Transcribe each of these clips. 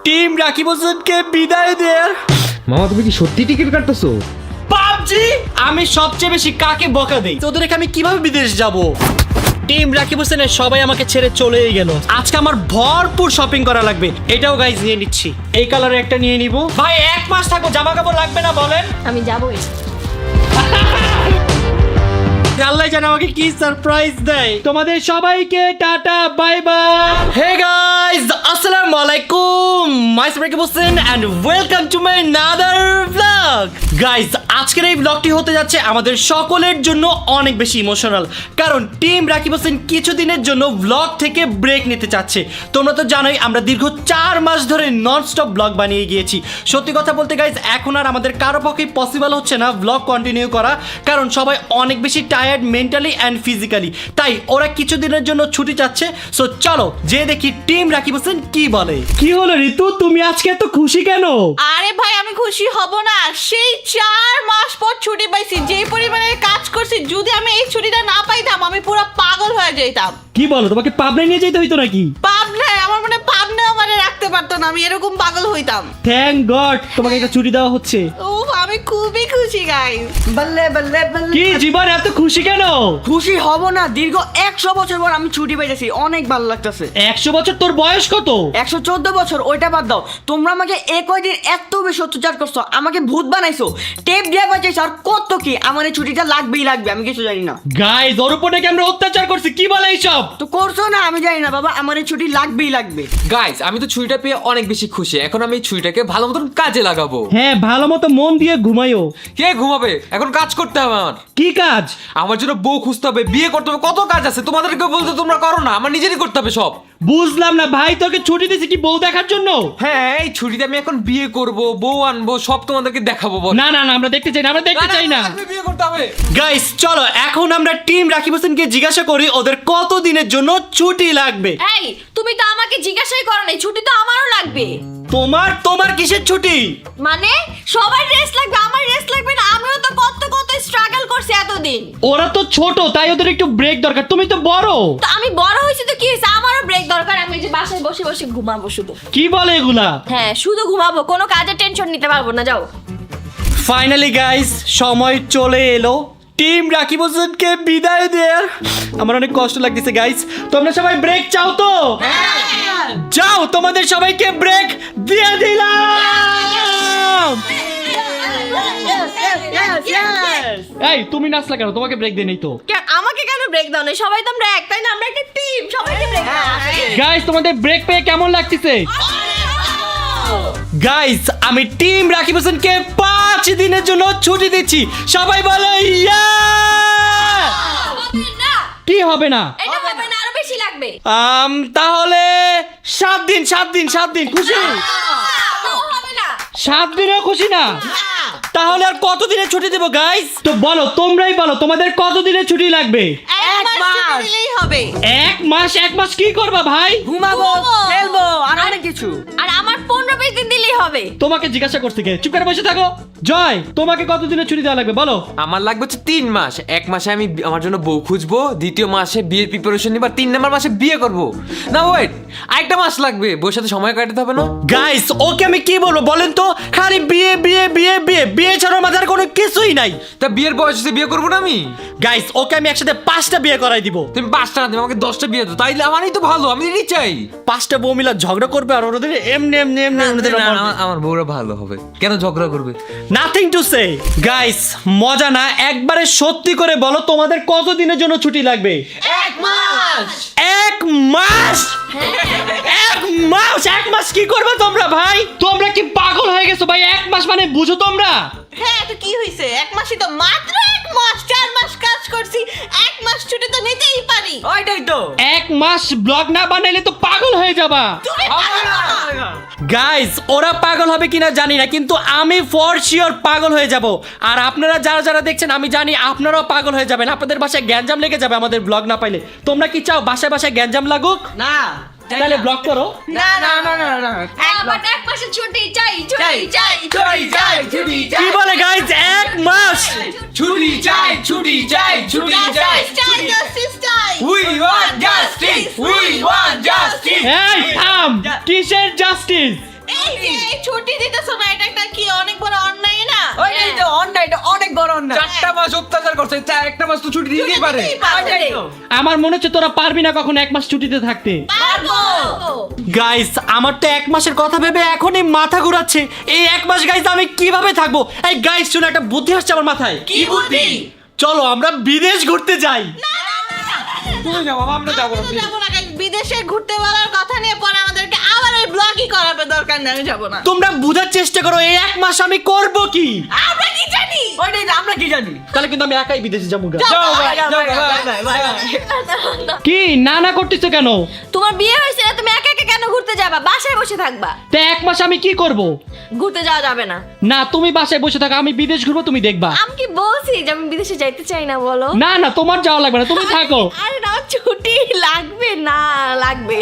Team Rakib হোসেনকে বিদায় দেয়ার। মামা তুমি কি সত্যি টিকিট কাটতেছো? পাবজি আমি সবচেয়ে বেশি কাকে বকা দেই, তোদের রেখে আমি কিভাবে বিদেশ যাব? টিম রাকিব হোসেনের সবাই আমাকে ছেড়ে চলেই গেল। আজকে আমার ভরপুর শপিং করা লাগবে। এটাও গাইজ নিয়ে নিচ্ছি, এই কালারে একটা নিয়ে নিব। ভাই 1 মাস থাকবো, জামা কাপড় লাগবে না বলেন? আমি যাবোই। আল্লাহ জানে আমাকে কি সারপ্রাইজ দেয়। তোমাদের সবাইকে টাটা বাই বাই। হে গাইস, আসসালামু আলাইকুম, my Rakib Hossain and welcome to my another blog. Guys, আজকের এই ব্লগটি হতে যাচ্ছে আমাদের সকলের জন্য অনেক বেশি ইমোশনাল, কারণ টিম রাকিব হোসেন কিছুদিনের জন্য ব্লগ থেকে ব্রেক নিতে চাচ্ছে। তোমরা তো জানোই আমরা দীর্ঘ 4 মাস ধরে ননস্টপ ব্লগ বানিয়ে গিয়েছি। সত্যি কথা বলতে গাইস, এখন আর আমাদের কারো পক্ষে পসিবল হচ্ছে না ব্লগ কন্টিনিউ করা, কারণ সবাই অনেক বেশি টায়ার্ড মেন্টালি অ্যান্ড ফিজিক্যালি। তাই ওরা কিছুদিনের জন্য ছুটি চাচ্ছে। সো চলো যে দেখি টিম রাকিব হোসেন কি বলে। কি হলো ঋতু, তুমি আজকে এত খুশি কেন? আরে ভাই আমি খুশি হব না, সেই 4 মাস পর ছুটি পাইছি। যে পরিমাণে কাজ করছি, যদি আমি এই ছুটিটা না পাইতাম আমি পুরো পাগল হয়ে যেতাম। কি বলো, তোমাকে পাবনায় নিয়ে যেতে হইতো নাকি? পাবনায় আমার মানে পাবনা আমারে রাখতে পারতো না, আমি এরকম পাগল হইতাম। থ্যাংক গড তোমাকে একটা ছুটি দেওয়া হচ্ছে। উফ, আমি খুবই খুশি গাইস। বল্লে বল্লে বল্লে। কি জীবন এত খুশি কেন? খুশি হব না, দীর্ঘ 100 বছর পর আমি ছুটি পাইতেছি, অনেক ভালো লাগতেছে। 100 বছর? তোর বয়স কত? 114 বছর, ওইটা বাদ দাও। তোমরা আমাকে কয়দিন এত বেশি অত্যাচার করছো, আমাকে ভূত বানাইছো, টেপ দিয়ে বাঁচাইছো, আর কত কি। আমার এই ছুটিটা লাগবেই লাগবে, আমি কিছু জানি না। গাইস, ওর উপর নাকি আমরা অত্যাচার করছি, কি বলে এইসব? তো করছো না, আমি জানি না বাবা, আমার এই ছুটি লাগবেই লাগবে। গাইস, আমি তো ছুটিটা পেয়ে অনেক বেশি খুশি। এখন আমি এই ছুটিটাকে ভালো মতন কাজে লাগাবো। হ্যাঁ, ভালো মতো মন দিয়ে ঘুমাইও। কে ঘুমাবে? এখন কাজ করতে হবে আমার। কি কাজ? আমার জন্য বউ খুঁজতে হবে, বিয়ে করতে হবে, কত কাজ আছে। তোমাদেরকে বলতে তোমরা করো না, আমার নিজেরই করতে হবে সব। বুঝলাম না ভাই, তোকে ছুটি দিছি কি বউ দেখার জন্য? হ্যাঁ, এই ছুটিতে আমি এখন বিয়ে করব, বউ আনবো, সব তোমাদেরকে দেখাবো। বল। না না না, আমরা দেখতে চাই না, আমরা দেখতে চাই না। বিয়ে করতে হবে। গাইস চলো এখন আমরা টিম রাকিব হোসেনকে জিজ্ঞাসা করি ওদের কত দিনের জন্য ছুটি লাগবে। এই তুমি তো আমাকে জিজ্ঞাসাই করো নাই, ছুটি তো আমারও লাগবে। তোমার তোমার কিসের ছুটি? মানে সবার রেস্ট লাগবে, আমার রেস্ট লাগবে না? আমিও তো কত স্ট্রাগল করছি এতদিন। ওরা তো ছোট, তাই ওদের একটু ব্রেক দরকার। তুমি তো বড়। তো আমি বড় হয়েছি তো কি হয়েছে, আমারও ব্রেক দরকার। আমি যে বাসায় বসে বসে ঘুমাবো শুধু। কি বলে এগুলা? হ্যাঁ শুধু ঘুমাবো, কোনো কাজের টেনশন নিতে পারবো না। যাও। ফাইনালি গাইস, সময় চলে এলো টিম রাকিব হোসেনকে বিদায় দেয়ার। আমার অনেক কষ্ট লাগতেছে গাইস। তোমরা সবাই ব্রেক চাও তো? যাও, তোমাদের সবাইকে ব্রেক দিয়ে দিলাম। এই তুমি নাচলা কেন? তোমাকে ব্রেক দেই নাই তো। আমাকে কেন ব্রেক দাও না? সবাই তো আমরা এক, তাই না? আমরা একটা টিম, সবাইকে ব্রেক দাও। গাইস তোমাদের ব্রেক পেয়ে কেমন লাগতেছে? গাইস আমি টিম রাকিব হোসেনকে 5 দিনের জন্য ছুটি দিচ্ছি। সবাই বলো ইয়া। না, কি হবে না? এটা হবে না, আরো বেশি লাগবে। তাহলে 7 দিন 7 দিন 7 দিন খুশি? হবে না। 7 দিনেও খুশি না? তাহলে আর কত দিনের ছুটি দেবো গাইস? তো বলো, তোমরাই বলো তোমাদের কত দিনের ছুটি লাগবে? 1 মাস ছুটি দিলেই হবে। 1 মাস? 1 মাস কি করবা ভাই? ঘুমাবো, খেলবো, আর অনেক কিছু। আর আমার 15-20 দিন দিলেই হবে। তোমাকে জিজ্ঞাসা করতে কে? চুপ করে বসে থাকো। জয়, তোমাকে কত দিনের ছুটি দেওয়া লাগবে বলো? আমার লাগবে হচ্ছে 3 মাস। 1 মাসে আমি আমার জন্য বউ খুঁজবো, দ্বিতীয় মাসে বিয়ের প্রিপারেশন নিব, আর 3 নম্বর মাসে বিয়ে করব। না ওয়েট, আরেকটা মাস লাগবে, বউর সাথে সময় কাটাতে হবে না? গাইস ওকে আমি কি বলবো বলেন তো? খালি বিয়ে বিয়ে বিয়ে বিয়ে বিয়ে ছাড়া মাথার কোনো কিছুই নাই। তা বিয়ের বয়স হচ্ছে বিয়ে করবো না আমি? গাইস ওকে আমি একসাথে 5টা বিয়ে করাই দিব। তুমি 5টা না, তুমি আমাকে 10টা বিয়ে দাও, তাইলে আমারই তো ভালো, আমি এটাই চাই। 5টা বউ মিলা ঝগড়া করবে আর ওদের এমনি এমনি এমনি ওদের আমার বউরা ভালো হবে, কেন ঝগড়া করবে? Nothing to say. গাইস মজা না, একবারে সত্যি করে বলো তোমাদের কত দিনের জন্য ছুটি লাগবে? 1 মাস। 1 মাস? 1 মাস? 1 মাস কি করবে তোমরা ভাই? তোমরা কি পাগল হয়ে গেছো ভাই? 1 মাস মানে বুঝো তোমরা? হ্যাঁ তো কি হইছে? 1 মাসই তো, মাত্র 1 মাস। 4 মাস কাজ করছি, 1 মাস ছুটি তো নিতেই পারি। ওইটাই তো। 1 মাস ব্লগ না বানাইলে তো পাগল হয়ে যাবা। তুমি পাগল না। গাইস ওরা পাগল হবে কিনা জানি না, কিন্তু আমি ফর শিওর পাগল হয়ে যাব। আর আপনারা যারা যারা দেখছেন আমি জানি আপনারাও পাগল হয়ে যাবেন। আপনাদের বাসায় গ্যাঞ্জাম লেগে যাবে আমাদের ব্লগ না পাইলে। তোমরা কি চাও বাসায় বাসায় গ্যাঞ্জাম লাগুক? না, তাহলে ব্লগ করো। না না না না না। আবার 1 মাসের ছুটি চাই, ছুটি চাই, ছুটি চাই, ছুটি চাই। কি বলে গাইস? 1 মাস? ছুটি চাই, ছুটি চাই, ছুটি চাই। চাই, জাস্টিস চাই। We want justice, we want justice. এই থাম, কিসের জাস্টিস? এই যে ছুটি দিতেছো না, এটা একটা কি অনেক বড় অন্যায় না? ওইটাই তো অন্যায়, এটা অনেক বড় অন্যায়। 4টা মাস অত্যাচার করছে, একটা মাস তো ছুটি দিতেই পারে। ওইটাই তো। আমার মনে হচ্ছে তোরা পারবি না কখন 1 মাস ছুটিতে থাকতে। পারবো। গাইস আমার তো 1 মাসের কথা ভেবে এখনই মাথা ঘোরাচ্ছে। এই 1 মাস গাইস আমি কিভাবে থাকবো? এই গাইস শুনে একটা বুদ্ধি আসছে আমার মাথায়। কি বুদ্ধি? চলো আমরা বিদেশ ঘুরতে যাই। তুমি যাও বাবা, আমরা যাবো না। যাবো না guys, বিদেশে ঘুরতে বলার কথা নিয়ে পরে আমাদেরকে আবার ওই ব্লগই করাবে, দরকার নেই, আমি যাবো না। তোমরা বোঝার চেষ্টা করো এই 1 মাস আমি করব কি। আমরা কি জানি? ওইটাই তো, আমরা কি জানি? তাহলে কিন্তু আমি একাই বিদেশে যাবো। যাও ভাই, যাও ভাই, ভাই। ভাই, ভাই, ভাই। কি না না করতেছো কেন? তোমার বিয়ে হয়েছে না, তুমি একা একা কেন ঘুরতে যাবা? বাসায় বসে থাকবা। তে 1 মাস আমি কি করব? ঘুরতে যাওয়া যাবে না। না তুমি বাসায় বসে থাকো, আমি বিদেশ ঘুরবো, তুমি দেখবা। আমি কি বলছি যে আমি বিদেশে যাইতে চাই না? বলো। না না তোমার যাওয়া লাগবে না, তুমি থাকো। আরে না, ছুটি লাগবে না, লাগবে।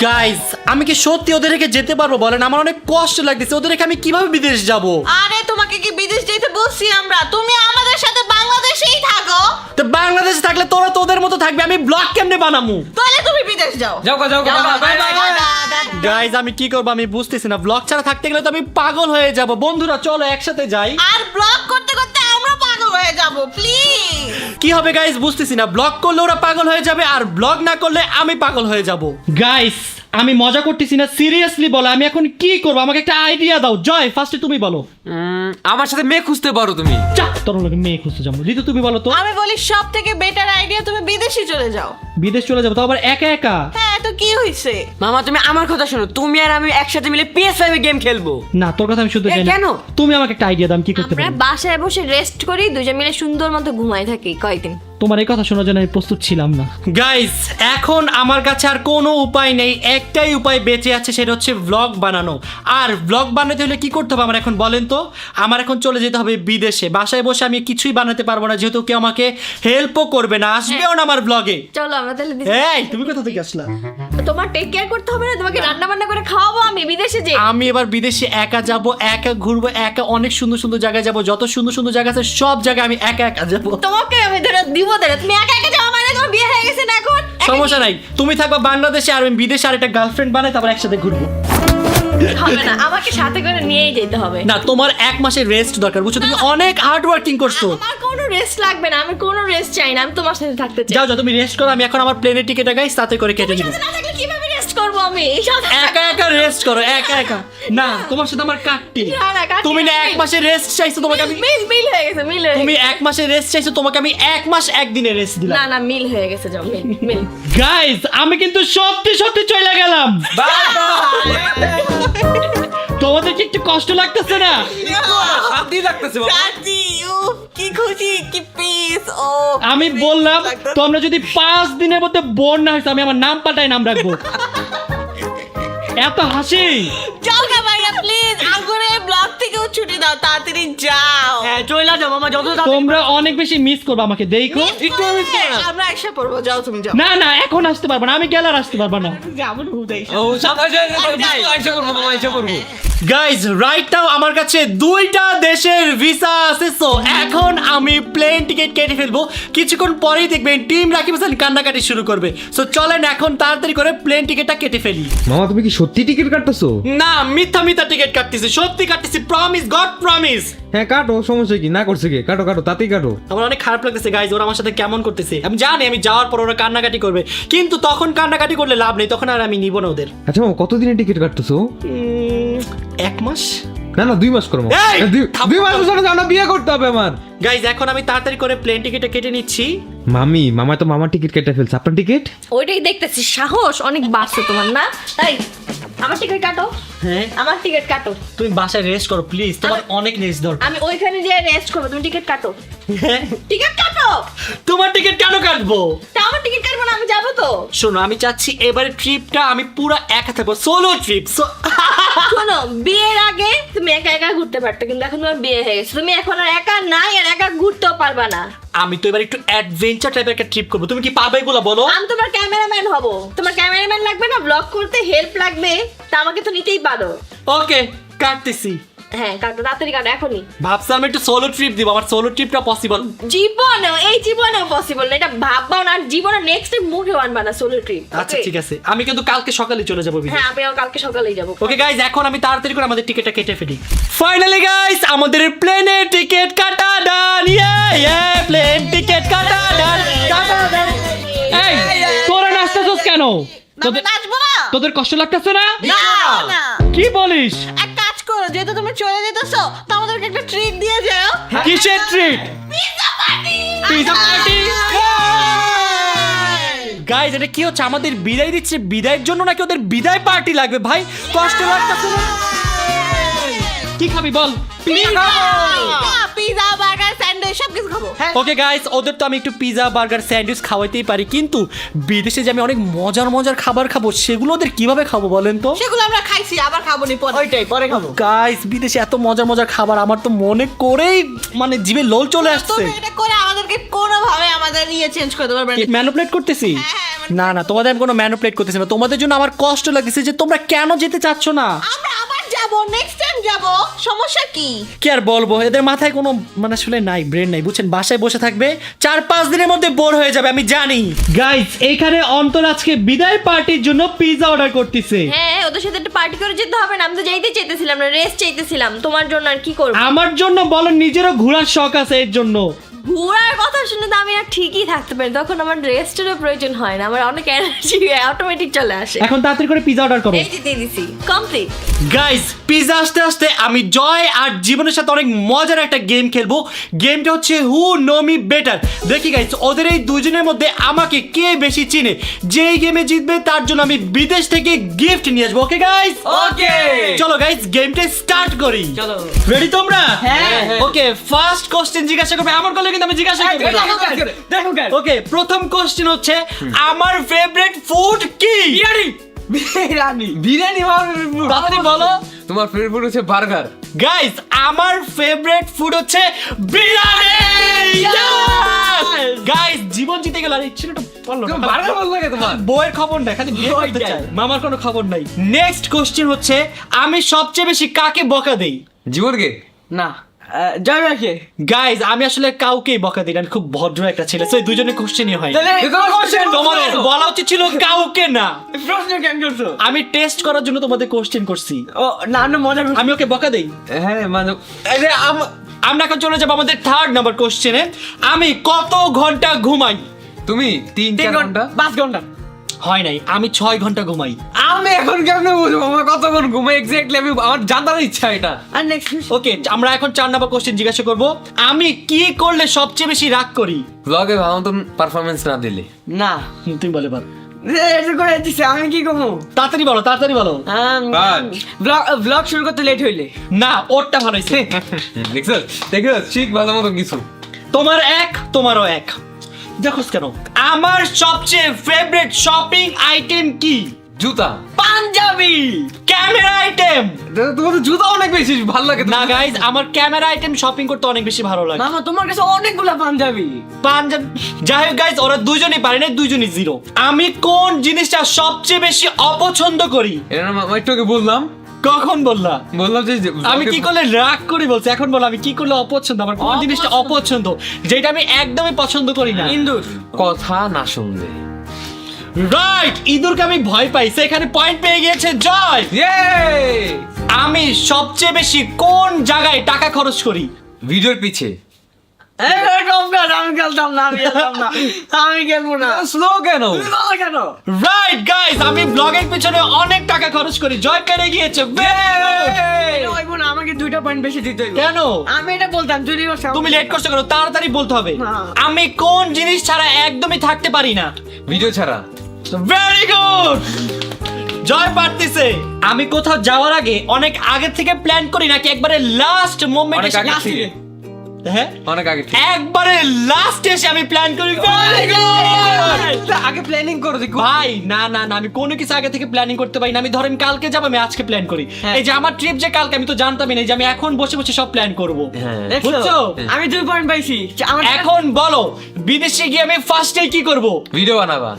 গাইস আমি কি সত্যি ওদের রেখে যেতে পারবো বলেন? আমার অনেক কষ্ট লাগতেছে, ওদের রেখে আমি কিভাবে বিদেশ যাব? আরে তোমাকে কি বিদেশ যেতে বলছি আমরা? তুমি আমাদের সাথে বাংলাদেশেই থাকো। তো বাংলাদেশে থাকলে তোরা তোদের মতো থাকবে, আমি ব্লগ কেমনে বানামু? তাহলে তুমি বিদেশ যাও। যাও গা, যাও গা, বাই বাই। গাইস আমি কি করবো আমি বুঝতেছি না। ব্লগ ছাড়া থাকতে গেলে তো আমি পাগল হয়ে যাব। বন্ধুরা চলো একসাথে যাই। আর ব্লগ করতে করতে আমরা পাগল হয়ে যাব, প্লিজ। কি হবে গাইস বুঝতেছি না। ব্লগ করলে ওরা পাগল হয়ে যাবে, আর ব্লগ না করলে আমি পাগল হয়ে যাব। গাইস আমি মজা করতেছি না, সিরিয়াসলি বলো আমি এখন কি করবো? আমাকে একটা আইডিয়া দাও। জয় ফার্স্টে তুমি বলো। আমার সাথে মেয়ে খুঁজতে পারো তুমি। চা তোর লোকে মেয়ে খুঁজতে যাবো। ঋতু তুমি বলো তো। আমি বলি সব থেকে বেটার আইডিয়া তুমি বিদেশে চলে যাও। বিদেশ চলে যাবো তো আবার একা একা? হ্যাঁ, তো কি হইছে? মামা তুমি আমার কথা শোনো, তুমি আর আমি একসাথে মিলে PS5 এ গেম খেলবো। না তোর কথা আমি শুনতে এ, চাই না। কেন? তুমি আমাকে একটা আইডিয়া দাও, আমি কি করতে আমরা পারি? বাসায় বসে রেস্ট করি, দুজন মিলে সুন্দর মতো ঘুমাই থাকি কয়েকদিন। তোমার এই কথা শোনার জন্য আমি প্রস্তুত ছিলাম না। গাইস এখন আমার কাছে আর কোনো উপায় নেই, একটাই উপায় বেঁচে আছে, সেটা হচ্ছে ব্লগ বানানো। আর ব্লগ বানাতে হলে কি করতে হবে আমার এখন বলেন তো? আমার এখন চলে যেতে হবে বিদেশে। বাসায় বসে আমি কিছুই বানাতে পারবো না, যেহেতু কেউ আমাকে হেল্পও করবে না, আসবেও না আমার ব্লগে। চলো আমরা তাহলে এই তুমি কোথা থেকে আসলা? তোমার টেক কেয়ার করতে হবে না, তোমাকে রান্না বান্না করে খাওয়াবো আমি বিদেশে যে। আমি এবার বিদেশে একা যাব, একা ঘুরবো, একা অনেক সুন্দর সুন্দর জায়গায় যাব। যত সুন্দর সুন্দর জায়গা আছে সব জায়গায় আমি একা একা যাব। তোমাকে আমি ধরে দিব, ধরে তুমি একা একা যাওয়া মানে তোমার বিয়ে হয়ে গেছে না এখন? সমস্যা নাই, তুমি থাকবা বাংলাদেশে আর আমি বিদেশে, আর একটা গার্লফ্রেন্ড বানাই, তারপর একসাথে ঘুরবো। হবে না, আমাকে সাথে করে নিয়েই যেতে হবে। না তোমার 1 মাসের রেস্ট দরকার, বুঝছো? তুমি অনেক হার্ড ওয়ার্কিং করছো। আমার কোনো রেস্ট লাগবে না, আমি কোনো রেস্ট চাই না, আমি তোমার সাথে থাকতে চাই। যাও যাও তুমি রেস্ট করো, আমি এখন আমার প্লেনের টিকেটটা গাইস তাতে করে কেটে দিব। সাথে না থাকলে কিভাবে রেস্ট করবো আমি? সাথে একা একা রেস্ট করো, একা একা। না তোমার সাথে আমার কাটটি। না, না, কাটটি তুমি না না, 1 মাসের রেস্ট চাইছো, তোমাকে আমি মিল হয়ে গেছে, মিল হয়ে তুমি গেছে। 1 মাসের রেস্ট চাইছো, তোমাকে আমি 1 মাস 1 দিনের রেস্ট দিলাম। না না, মিল হয়ে গেছে, যাও মিল। গাইস আমি কিন্তু সত্যি সত্যি চলে গেলাম। তোমাদের কি একটু কষ্ট লাগতেছে না? শান্তি লাগতেছে বাবা। শান্তি, উফ, কি খুশি, কি পিস। ও আমি বললাম তোমরা যদি 5 দিনের মধ্যে বোন না হয়েছে, আমি আমার নাম পাল্টাই নাম রাখবো। এত হাসি। যাও না ভাইয়া, প্লিজ আগুনে ব্লগ থেকেও ছুটি দাও, তাড়াতাড়ি যাও। হ্যাঁ চলে যাও মামা, যত তাড়াতাড়ি তোমরা অনেক বেশি মিস করবে আমাকে, দেখো। একটু মিস করো না। আমরা একসা পড়বো, যাও তুমি যাও। না না এখন আসতে পারবো না, আমি গেলে আর আসতে পারবো না। যাবো না উদয়। ও সাথে আইসা করবো মামা, আইসা করবো। গাইজ রাইট নাও আমার কাছে 2টা দেশের ভিসা আছে, সো এখন আমি প্লেন টিকিট কেটে ফেলবো। কিছুক্ষণ পরেই দেখবেন টিম রাকিব হাসান কান্নাকাটি শুরু করবে। সো চলেন এখন তাড়াতাড়ি করে প্লেন টিকিটটা কেটে ফেলি। মামা তুমি কি সত্যি টিকিট কাটতেছো? না মিথ্যা মিথ্যা টিকিট কাটতেছি, সত্যি কাটতেছি, প্রমিস, গড প্রমিস। হ্যাঁ কাটো, সমস্যা কি? না করছে কি? কাটো কাটো, তাতেই কাটো। আমার অনেক খারাপ লাগতেছে গাইজ, ওরা আমার সাথে কেমন করতেছে। আমি জানি আমি যাওয়ার পর ওরা কান্নাকাটি করবে, কিন্তু তখন কান্নাকাটি করলে লাভ নেই, তখন আর আমি নিব না ওদের। আচ্ছা মামা কতদিনের টিকিট কাটতেছো? 1 মাস। না না 2 মাস করো মামা। এই! 2 মাস পরে আমরা বিয়ে করতে হবে আমার। গাইজ এখন আমি তাড়াতাড়ি করে প্লেন টিকিটটা কেটে নিচ্ছি। মামি, মামা তো মামার টিকিট কেটে ফেলছে, আপনার টিকিট? ওইটাই দেখতেছি, সাহস অনেক বাড়ছে তোমার না? তাই আমার টিকিট কাটো, হ্যাঁ আমার টিকিট কাটো। তুমি বাসায় রেস্ট করো প্লিজ, তোমার অনেক রেস্ট দরকার। আমি ওইখানে গিয়ে রেস্ট করবো, তুমি টিকিট কাটো। হ্যাঁ? টিকিট কাটো। তোমার টিকিট কেন কাটবো? তা আমার টিকিট কাটবো না, আমি যাবো তো। শোনো আমি চাচ্ছি এবারে ট্রিপটা আমি পুরো একা থাকবো, সোলো ট্রিপ। শোনো, বিয়ের আগে তুমি একা একা ঘুরতে পারতো, কিন্তু এখন তোমার বিয়ে হয়ে গেছে, তুমি এখন আর একা নাই, আর একা ঘুরতেও পারবা না। আমি তো এবার একটু অ্যাডভেঞ্চার টাইপের একটা ট্রিপ করবো, তুমি কি পাবে এগুলো বলো? আমি তোমার ক্যামেরাম্যান হব। তোমার ক্যামেরাম্যান লাগবে না, ব্লগ করতে হেল্প লাগবে, তা আমাকে তো নিতেই পারো। ওকে কাটতেছি। হ্যাঁ কাটো, তাড়াতাড়ি কাটো এখনই। ভাবছিলাম একটু সোলো ট্রিপ দিব, আমার সোলো ট্রিপটা পসিবল। জীবনেও পসিবল না, এটা ভাববাও না, আর জীবনে নেক্সট টাইম মুখে আনবা না সোলো ট্রিপ। আচ্ছা ঠিক আছে, আমি কিন্তু কালকে সকালে চলে যাবো বিদেশ। হ্যাঁ আমিও কালকে সকালেই যাবো। ওকে গাইজ, এখন আমি তাড়াতাড়ি করে আমাদের টিকিটটা কেটে ফেলি। ফাইনালি গাইজ, আমাদের প্লেনের টিকিট কাটা ডান। প্লেন টিকিট কাটা ডান। এই তোরা নাচতেছস কেন? নাচবো না? তোদের কষ্ট লাগতেছে না? না। কি বলিস? এক কাজ করো, যেহেতু তুমি চলে যেতেছো তো আমাদেরকে একটা ট্রিট দিয়ে যাও। কিসের treat? Pizza party. Pizza party. Guys, এটা কি হচ্ছে? আমাদের বিদায় দিচ্ছে, বিদায়ের জন্য নাকি ওদের বিদায় পার্টি লাগবে? ভাই কষ্ট লাগতেছে না? কি খাবি বল? পিৎজা বার্গার স্যান্ডউইচ সব কিছু খাবো। ওকে গাইস, ওদের তো আমি একটু পিৎজা বার্গার স্যান্ডউইচ খাওয়াইতেই পারি, কিন্তু বিদেশে যে আমি অনেক মজার মজার খাবার খাবো সেগুলো ওদের কিভাবে খাবো বলেন তো? সেগুলো আমরা খাইছি, আবার খাবো নি পরে। ওইটাই পরে খাবো। গাইস, বিদেশে এত মজার মজার খাবার আমার তো মনে করেই মানে জিভে লোল চলে আসছে। তুমি এটা করে আমাদেরকে কোনোভাবে আমাদের ইয়ে চেঞ্জ করতে পারবে না। ম্যানুপ্লেট করতেছি? হ্যাঁ, না না, তোমাদের আমি কোনো ম্যানুপ্লেট করতেছি না। তোমাদের জন্য আমার কষ্ট লাগতেছে যে তোমরা কেন যেতে চাচ্ছ না। আমরা আবার যাবো, নেক্সট টাইম যাবো, সমস্যা কি? কি আর বলবো, এদের মাথায় কোনো মানে আসলে নাই, ব্রেন নাই, বুঝছেন? বাসায় বসে থাকবে, 4-5 দিনের মধ্যে বোর হয়ে যাবে, আমি জানি। গাইস, এইখানে অন্তর আজকে বিদায় পার্টির জন্য পিৎজা অর্ডার করতেছে। হ্যাঁ ওদের সাথে একটা পার্টি করে যেতে হবে না, আমি তো যাইতে চাইতেছিলাম না, রেস্ট চাইতেছিলাম। তোমার জন্য আর কি করবো? আমার জন্য বলো, নিজেরও ঘোরার শখ আছে এর জন্য। ঘোরার কথা শুনে তো আমি আর ঠিকই থাকতে পারি, তখন আমার রেস্টেরও প্রয়োজন হয় না, আমার অনেক এনার্জি অটোমেটিক চলে আসে। এখন তাড়াতাড়ি করে পিৎজা অর্ডার করো। এই যে দিয়ে দিছি, কমপ্লিট। গাইস, পিৎজা আসতে আসতে আমি জয় আর জীবনের সাথে অনেক মজার একটা গেম খেলবো। গেমটা হচ্ছে হু নো মি বেটার। দেখি গাইস, ওদের এই দুজনের মধ্যে আমাকে কে বেশি চিনে। যেই গেমে জিতবে তার জন্য আমি বিদেশ থেকে গিফট নিয়ে আসবো। Okay guys? ওকে চলো গাইস, গেমটা স্টার্ট করি। চলো। রেডি তোমরা? হ্যাঁ। ওকে, ফার্স্ট কোশ্চেন জিজ্ঞাসা করবে আমার কলে, কিন্তু আমি জিজ্ঞাসা করব। দেখো গাইস। ওকে, প্রথম কোশ্চেন হচ্ছে আমার ফেভারিট ফুড কি? বিরিয়ানি। বিরিয়ানি তাড়াতাড়ি বলো। তোমার ফেভারিট হচ্ছে বার্গার। গাইস, আমার ফেভারিট ফুড হচ্ছে বিরিয়ানি। গাইস, জীবন জিতে গেল। আর ইচ্ছে তো বললো না। বার্গার ভালো লাগে তোমার? বইয়ের খবর নাই, খালি বিয়ে করতে ওইটাই। চাই। মামার কোনো খবর নাই। নেক্সট কোশ্চেন হচ্ছে আমি সবচেয়ে বেশি কাকে বকা দেই? জীবনকে? না জয় রাখে। গাইস, আমি আসলে কাউকেই বকা দিই না, আমি খুব ভদ্র একটা ছেলে। সো এই দুজনে কোশ্চেনই হয়। তোমার বলা উচিত ছিল কাউকে না। প্রশ্ন কেন করছো? আমি টেস্ট করার জন্য তোমাদের কোশ্চেন করছি। ও না না, মজা করছি। আমি ওকে বকা দেই। হ্যাঁ মানে আমরা এখন চলে যাবো আমাদের থার্ড নাম্বার কোশ্চেনে। আমি কত ঘন্টা ঘুমাই? তুমি 3-4 ঘন্টা? 5 ঘন্টা। হয় নাই, আমি 6 ঘন্টা ঘুমাই। আমি এখন কেমনে বুঝবো আমার কতক্ষণ ঘুমাই এক্স্যাক্টলি? আমি আমার জানার ইচ্ছা এটা। আর নেক্সট ওকে, আমরা এখন 4 নাম্বার কোশ্চেন জিজ্ঞাসা করব। আমি কি করলে সবচেয়ে বেশি রাগ করি? ব্লগে ভালো মতন পারফরমেন্স না দিলে। না তুমি বলে পারো। এটা করে দিছে, আমি কি করবো? তাড়াতাড়ি বলো, তাড়াতাড়ি বলো। ব্লগ শুরু করতে লেট হইলে। না, ওরটা ভালো হয়েছে। দেখছো দেখছো ঠিক ভালো মতো কিছু। তোমার এক, তোমারও এক। দেখোস কেন? আমার সবচেয়ে ফেভারিট শপিং আইটেম কি? জুতা। পাঞ্জাবি। Camera item. তোমার তো জুতা অনেক বেশি ভালো লাগে। না গাইজ, আমার ক্যামেরা আইটেম শপিং করতে অনেক বেশি ভালো লাগে। মামা তোমার কাছে অনেকগুলা পাঞ্জাবি। পাঞ্জাব, যাই হোক গাইজ, ওরা দুজনই পারে না, দুজনই জিরো। আমি কোন জিনিসটা সবচেয়ে বেশি অপছন্দ করি? এটা না একটু আগে বললাম। কখন বললা? বললাম যে আমি কি করলে রাগ করি বলছি, এখন বলো আমি কি করলে অপছন্দ। আমার কোন জিনিসটা অপছন্দ যেটা আমি একদমই পছন্দ করি না? ইন্দুর। কথা না শুনলে। রাইট, ইঁদুরকে আমি ভয় পাই। সেখানে পয়েন্ট পেয়ে গিয়েছে জয়। আমি সবচেয়ে বেশি কোন জায়গায় টাকা খরচ করি? ভিডিওর পিছে। আমি খেলতাম না, আমি খেলতাম না, আমি খেলবো না। স্লো কেন? বাবা কেন? রাইট গাইস, আমি ব্লগের পিছনে অনেক টাকা খরচ করি। জয় পেরে গিয়েছে। হইবো না, আমাকে 2টা পয়েন্ট বেশি দিতে হইব। কেন? আমি এটা বলতাম যদি তুমি লেট করছো কেন? তাড়াতাড়ি বলতে হবে। না। আমি কোন জিনিস ছাড়া একদমই থাকতে পারি না? ভিডিও ছাড়া। ভেরি গুড, জয় পারতেছে। আমি কোথাও যাওয়ার আগে অনেক আগে থেকে প্ল্যান করি নাকি একবারে লাস্ট মোমেন্টে? অনেক আগে থেকে। হ্যাঁ, অনেক আগে থেকে। একবারে লাস্ট এসে আমি প্ল্যান করি। Very good. আগে প্ল্যানিং করো দেখো। ভাই না না না, আমি কোনো কিছু আগে থেকে প্ল্যানিং করতে পারি না। আমি ধরেন কালকে যাবো, আমি আজকে প্ল্যান করি। এই যে আমার ট্রিপ যে কালকে, আমি তো জানতামই না যে আমি এখন বসে বসে সব প্ল্যান করব। হ্যাঁ। বুঝছো? আমি 2 পয়েন্ট পাইছি। আমার এখন বলো, বিদেশে গিয়ে আমি ফার্স্টে কি করব? ভিডিও বানাবা।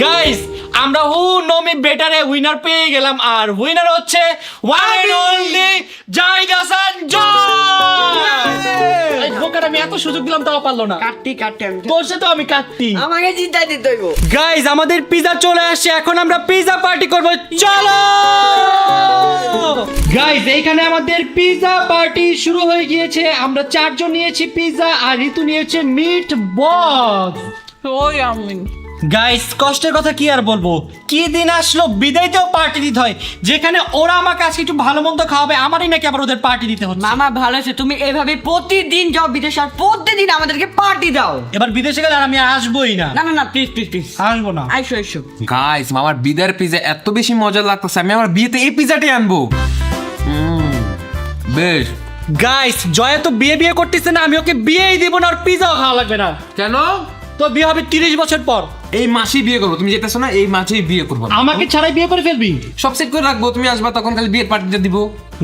গাইস, আমরা হু নমি বেটারে উইনার পেয়ে গেলাম, আর উইনার হচ্ছে one and only Zahid Hasan Joy. বোকার আমি এত সুযোগ দিলাম তাও পারলো না। কাটতি আমি তোর সাথে আমি কাটতি। আমাকে জিতাই দিতে হইব। গাইজ আমাদের পিজা চলে আসছে, এখন আমরা পিজা পার্টি করব, চলো। গাইজ এইখানে আমাদের পিজা পার্টি শুরু হয়ে গিয়েছে। আমরা 4 জন নিয়েছি পিজা, আর ঋতু নিয়েছে মিট বক্স। ওই আমি গাইস কষ্টের কথা কি আর বলবো, কি দিন আসলো বিদায়তেও পার্টি দিতে হয়, যেখানে ওরা আমাকে আজকে একটু ভালো মন্দ খাওয়াবে, আমারই নাকি আবার ওদের পার্টি দিতে হচ্ছে। মামা ভালো আছে, তুমি এভাবে প্রতিদিন যাও বিদেশে আর প্রতিদিন আমাদেরকে পার্টি দাও। এবার বিদেশে গেলে আর আমি আসবোই না। না না না প্লিজ আসবো না। আইসো গাইস আমার বিদার পিজা এত বেশি মজা লাগতেছে, আমি আমার বিয়েতে এই পিজাটাই আনবো। বেশ। গাইস জয়া তো বিয়ে করতেছে না, আমি ওকে বিয়েই দিব না, আর পিজাও খাওয়া লাগবে না। কেন? তো বিয়ে হবে 30 বছর পর। এই মাসেই বিয়ে করবো, তুমি যেতেছো না? এই মাসেই বিয়ে করবো। আমাকে ছাড়াই বিয়ে করে ফেলবি? সব সেট করে রাখবো, তুমি আসবা তখন খালি বিয়ের পার্টিটা দিব।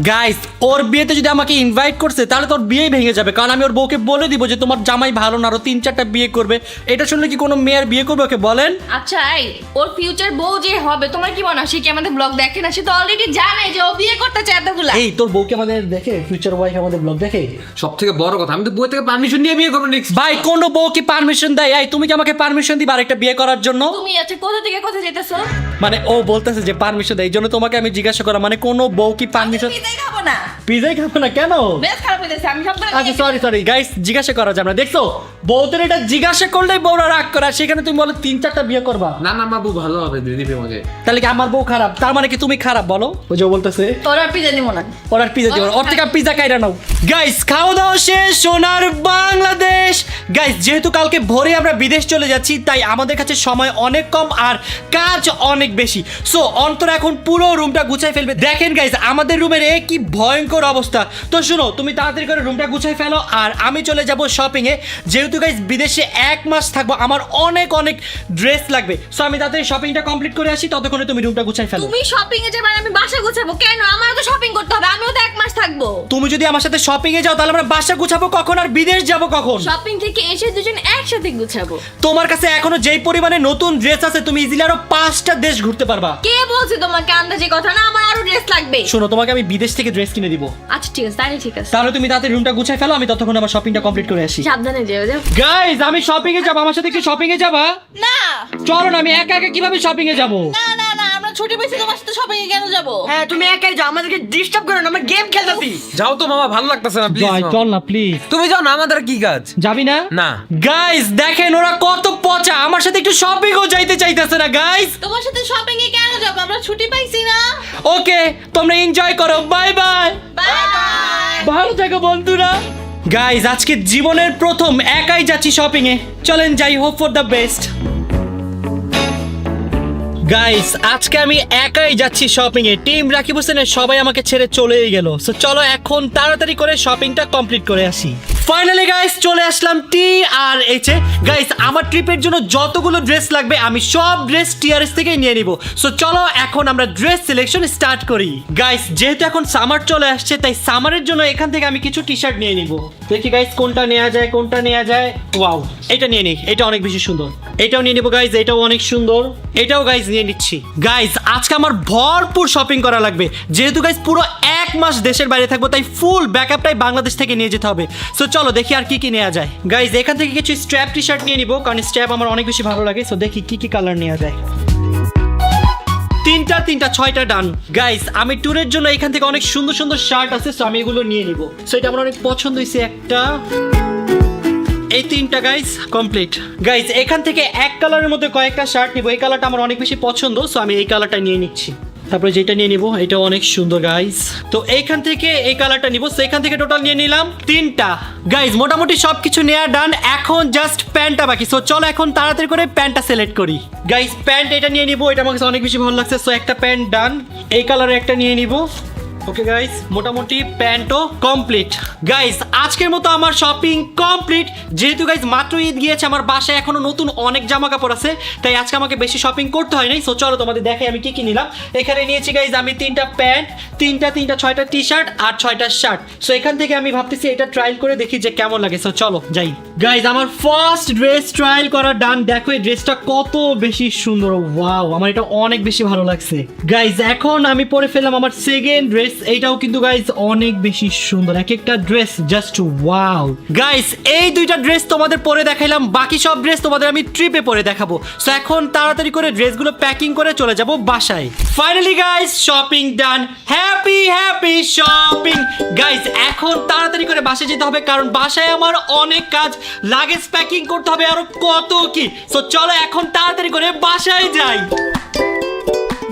গাইস ওর বিয়েতে যদি আমাকে ইনভাইট করছে তাহলে তোর বিয়ে ভেঙে যাবে, কারণ আমি ওর বউকে বলে দিব যে তোমার জামাই ভালো না, আরো 3-4টা বিয়ে করবে। এটা শুনলে কি কোনো মেয়ের বিয়ে করবে? ওকে বলেন। আচ্ছা এই ওর ফিউচার বউ যে হবে তোমার কি মনে হয় সে কি আমাদের ব্লগ দেখে না? সে তো অলরেডি জানে যে ও বিয়ে করতে চায় এতগুলা। এই তোর বউকে আমাদের দেখে, ফিউচার ওয়াইফ আমাদের ব্লগ দেখে? সব থেকে বড় কথা, আমি তো বই থেকে পারমিশন নিয়ে বিয়ে করবো নেক্সট। ভাই কোন বউ কি পারমিশন দেয়? এই তুমি কি আমাকে পারমিশন দিবা আরেকটা বিয়ে করার জন্য? তুমি আচ্ছা কোথা থেকে কোথায় যেতেছো? মানে ও বলতেছে যে পারমিশন দেয়, এই জন্য তোমাকে আমি জিজ্ঞাসা করা, মানে কোন বউ কি পারমিশন? পিজাই খাবো না, পিজাই খাবো না কেন? বেশ খারাপ হইতেছে, আমি সব আচ্ছা সরি গাইস, জিজ্ঞাসা করা যাবে না। দেখছো বউদের এটা জিজ্ঞাসা করলেই বউরা রাগ করে, আর সেখানে তুমি বলো 3-4টা বিয়ে করবা। না না বাবু ভালো হবে, দিবে মজা। তাহলে কি আমার বউ খারাপ? তার মানে কি তুমি খারাপ? বলো। ওই যে ও বলতেছে তোর আর পিজা নিব না। ওর আর পিজা দিও না, ওর থেকে পিজা খাইরা নাও। গাইস খাওয়া দাওয়া শেষ, সোনার বাংলাদেশ। গাইস যেহেতু কালকে ভোরে আমরা বিদেশ চলে যাচ্ছি, তাই আমাদের কাছে সময় অনেক কম আর কাজ অনেক বেশি। সো অন্তর এখন পুরো রুমটা গুছাই ফেলবে। দেখেন গাইস আমাদের রুমের কি ভয়ঙ্কর অবস্থা। তো শুনো, তুমি তাড়াতাড়ি করে রুমটা গুছাই ফেলো, আর আমি চলে যাব শপিং এ। যেহেতু গাইস বিদেশে 1 মাস থাকবো, আমার অনেক ড্রেস লাগবে। সো আমি তাড়াতাড়ি শপিংটা কমপ্লিট করে আসি, ততক্ষণে তুমি রুমটা গুছাই ফেলো। তুমি শপিং এ যাবে আর আমি বাসা গুছাবো কেন? আমারও তো শপিং করতে হবে, আমিও তো 1 মাস থাকবো। তুমি যদি আমার সাথে শপিং এ যাও তাহলে আমরা বাসা গুছাবো কখন, আর বিদেশ যাব কখন? শপিং থেকে এসে দুজন একসাথে গুছাবো। তোমার কাছে এখনো যেই পরিমাণে নতুন ড্রেস আছে, তুমি ইজিলি আরো 5টা দেশ ঘুরতে পারবা। কে বলছে তোমাকে আন্দাজে কথা? না আমার আরো ড্রেস লাগবে। শোনো, তোমাকে আমি বিদেশ থেকে ড্রেস কিনে দিব। আচ্ছা ঠিক আছে, তাহলে ঠিক আছে। তাহলে তুমি তাড়াতাড়ি রুমটা গুছাই ফেলো, আমি ততক্ষণ আমার শপিংটা কমপ্লিট করে আসি। সাবধানে যেও যাও। গাইস আমি শপিং এ যাব, আমার সাথে কি শপিং এ যাবা? না চলো না, আমি একা কিভাবে শপিং এ যাব? না না না, আমরা ছুটি পেয়েছি, তোমার সাথে শপিং এ কেন যাব? হ্যাঁ তুমি একাই যাও, আমাদেরকে ডিস্টার্ব করো না, আমরা গেম খেলতেছি। যাও তো মামা, ভালো লাগতেছে না, প্লিজ। চল না প্লিজ। তুমি যাও না, আমাদের কি কাজ? যাবি না? না। গাইস দেখেন ওরা কত পচা, আমার সাথে একটু শপিং ও যাইতে চাইতেছে না। গাইস তোমার সাথে শপিং এ কেন যাব? আমরা ছুটি পাইছি না। ওকে তোমরা এনজয় করো, বাই বাই। বাই। ভালো থেকো বন্ধুরা। গাইজ আজকে জীবনের প্রথম একাই যাচ্ছি শপিং এ, চলেন যাই, hope for the best. Guys আজকে আমি একাই যাচ্ছি শপিং এ, টিম রাকিব হোসেনের সবাই আমাকে ছেড়ে চলেই গেল। সো চলো এখন তাড়াতাড়ি করে শপিংটা কমপ্লিট করে আসি। ফাইনালি গাইস চলে আসলাম টি আর এইচে। গাইস আমার ট্রিপের জন্য যতগুলো ড্রেস লাগবে আমি সব ড্রেস টিআরএস থেকে নিয়ে নিব। সো চলো এখন আমরা ড্রেস সিলেকশন স্টার্ট করি। গাইস যেহেতু এখন সামার চলে আসছে, তাই সামারের জন্য এখান থেকে আমি কিছু টি শার্ট নিয়ে নিব। দেখি গাইস কোনটা নেওয়া যায়, কোনটা নেওয়া যায়। ওয়াও এটা নিয়ে নিই, এটা অনেক বেশি সুন্দর। এটাও নিয়ে নিব গাইস, এটাও অনেক সুন্দর। এটাও গাইস নিয়ে নিচ্ছি। গাইস আজকে আমার ভরপুর শপিং করা লাগবে, যেহেতু গাইস পুরো 1 মাস দেশের বাইরে থাকবো, তাই ফুল ব্যাকআপটাই বাংলাদেশ থেকে নিয়ে যেতে হবে। সো চলো দেখি আর কি নেওয়া যায়। গাইস এখান থেকে কিছু স্ট্র্যাপ টি শার্ট নিয়ে নিব, কারণ স্ট্র্যাপ আমার অনেক বেশি ভালো লাগে। সো দেখি কি কালার নেওয়া যায়। তিনটা 6টা ডান। গাইস আমি ট্যুরের জন্য এখান থেকে অনেক সুন্দর শার্ট আছে, সো আমি এগুলো নিয়ে নিব। সো এটা আমার অনেক পছন্দ হয়েছে একটা। এই 3টা গাইস কমপ্লিট। গাইস এখান থেকে এক কালারের মধ্যে কয়েকটা শার্ট নিব, এই কালারটা আমার অনেক বেশি পছন্দ, সো আমি এই কালারটা নিয়ে নিচ্ছি। তারপরে যেটা নিয়ে নিব এটা অনেক সুন্দর গাইস, তো এইখান থেকে এই কালারটা নিব। সো এখান থেকে টোটাল নিয়ে নিলাম 3টা। গাইস মোটামুটি সবকিছু নেওয়া ডান, এখন জাস্ট প্যান্টটা বাকি। সো চলো এখন তাড়াতাড়ি করে প্যান্টটা সিলেক্ট করি। গাইস প্যান্ট এটা নিয়ে নিব, এটা আমার কাছে অনেক বেশি ভালো লাগছে। সো একটা প্যান্ট ডান, এই কালারের একটা নিয়ে নিব। ওকে গাইস মোটামুটি প্যান্টও কমপ্লিট। গাইস আজকের মতো আমার শপিং কমপ্লিট। যেহেতু গাইস মাত্র ঈদ গিয়েছে, আমার বাসায় এখনো নতুন অনেক জামা কাপড় আছে, তাই আজকে আমাকে বেশি শপিং করতে হয় নাই। সো চলো তোমাদের দেখাই আমি কি নিলাম। এখানে নিয়েছি গাইস আমি 3টা প্যান্ট, 6টা টি শার্ট আর 6টা শার্ট। সো এখান থেকে আমি ভাবতেছি এটা ট্রায়াল করে দেখি যে কেমন লাগে। সো চলো যাই। গাইজ আমার ফার্স্ট ড্রেস ট্রায়াল করা ডান। দেখো এই ড্রেসটা কত বেশি সুন্দর, ওয়াও আমার এটা অনেক বেশি ভালো লাগছে। গাইজ এখন আমি পরে ফেললাম আমার সেকেন্ড ড্রেস, এইটাও কিন্তু গাইজ অনেক বেশি সুন্দর, এক একটা ড্রেস জাস্ট ওয়াও। গাইজ এই দুইটা ড্রেস তোমাদের পরে দেখাইলাম, বাকি সব ড্রেস তোমাদের আমি ট্রিপে পরে দেখাবো। সো এখন তাড়াতাড়ি করে ড্রেসগুলো প্যাকিং করে চলে যাব বাসায়। ফাইনালি গাইজ শপিং ডান, হ্যাপি হ্যাপি শপিং। গাইজ এখন তাড়াতাড়ি করে বাসায় যেতে হবে, কারণ বাসায় আমার অনেক কাজ, লাগেজ প্যাকিং করতে হবে, আরো কত কি। সো চলো এখন তাড়াতাড়ি করে বাসায় যাই।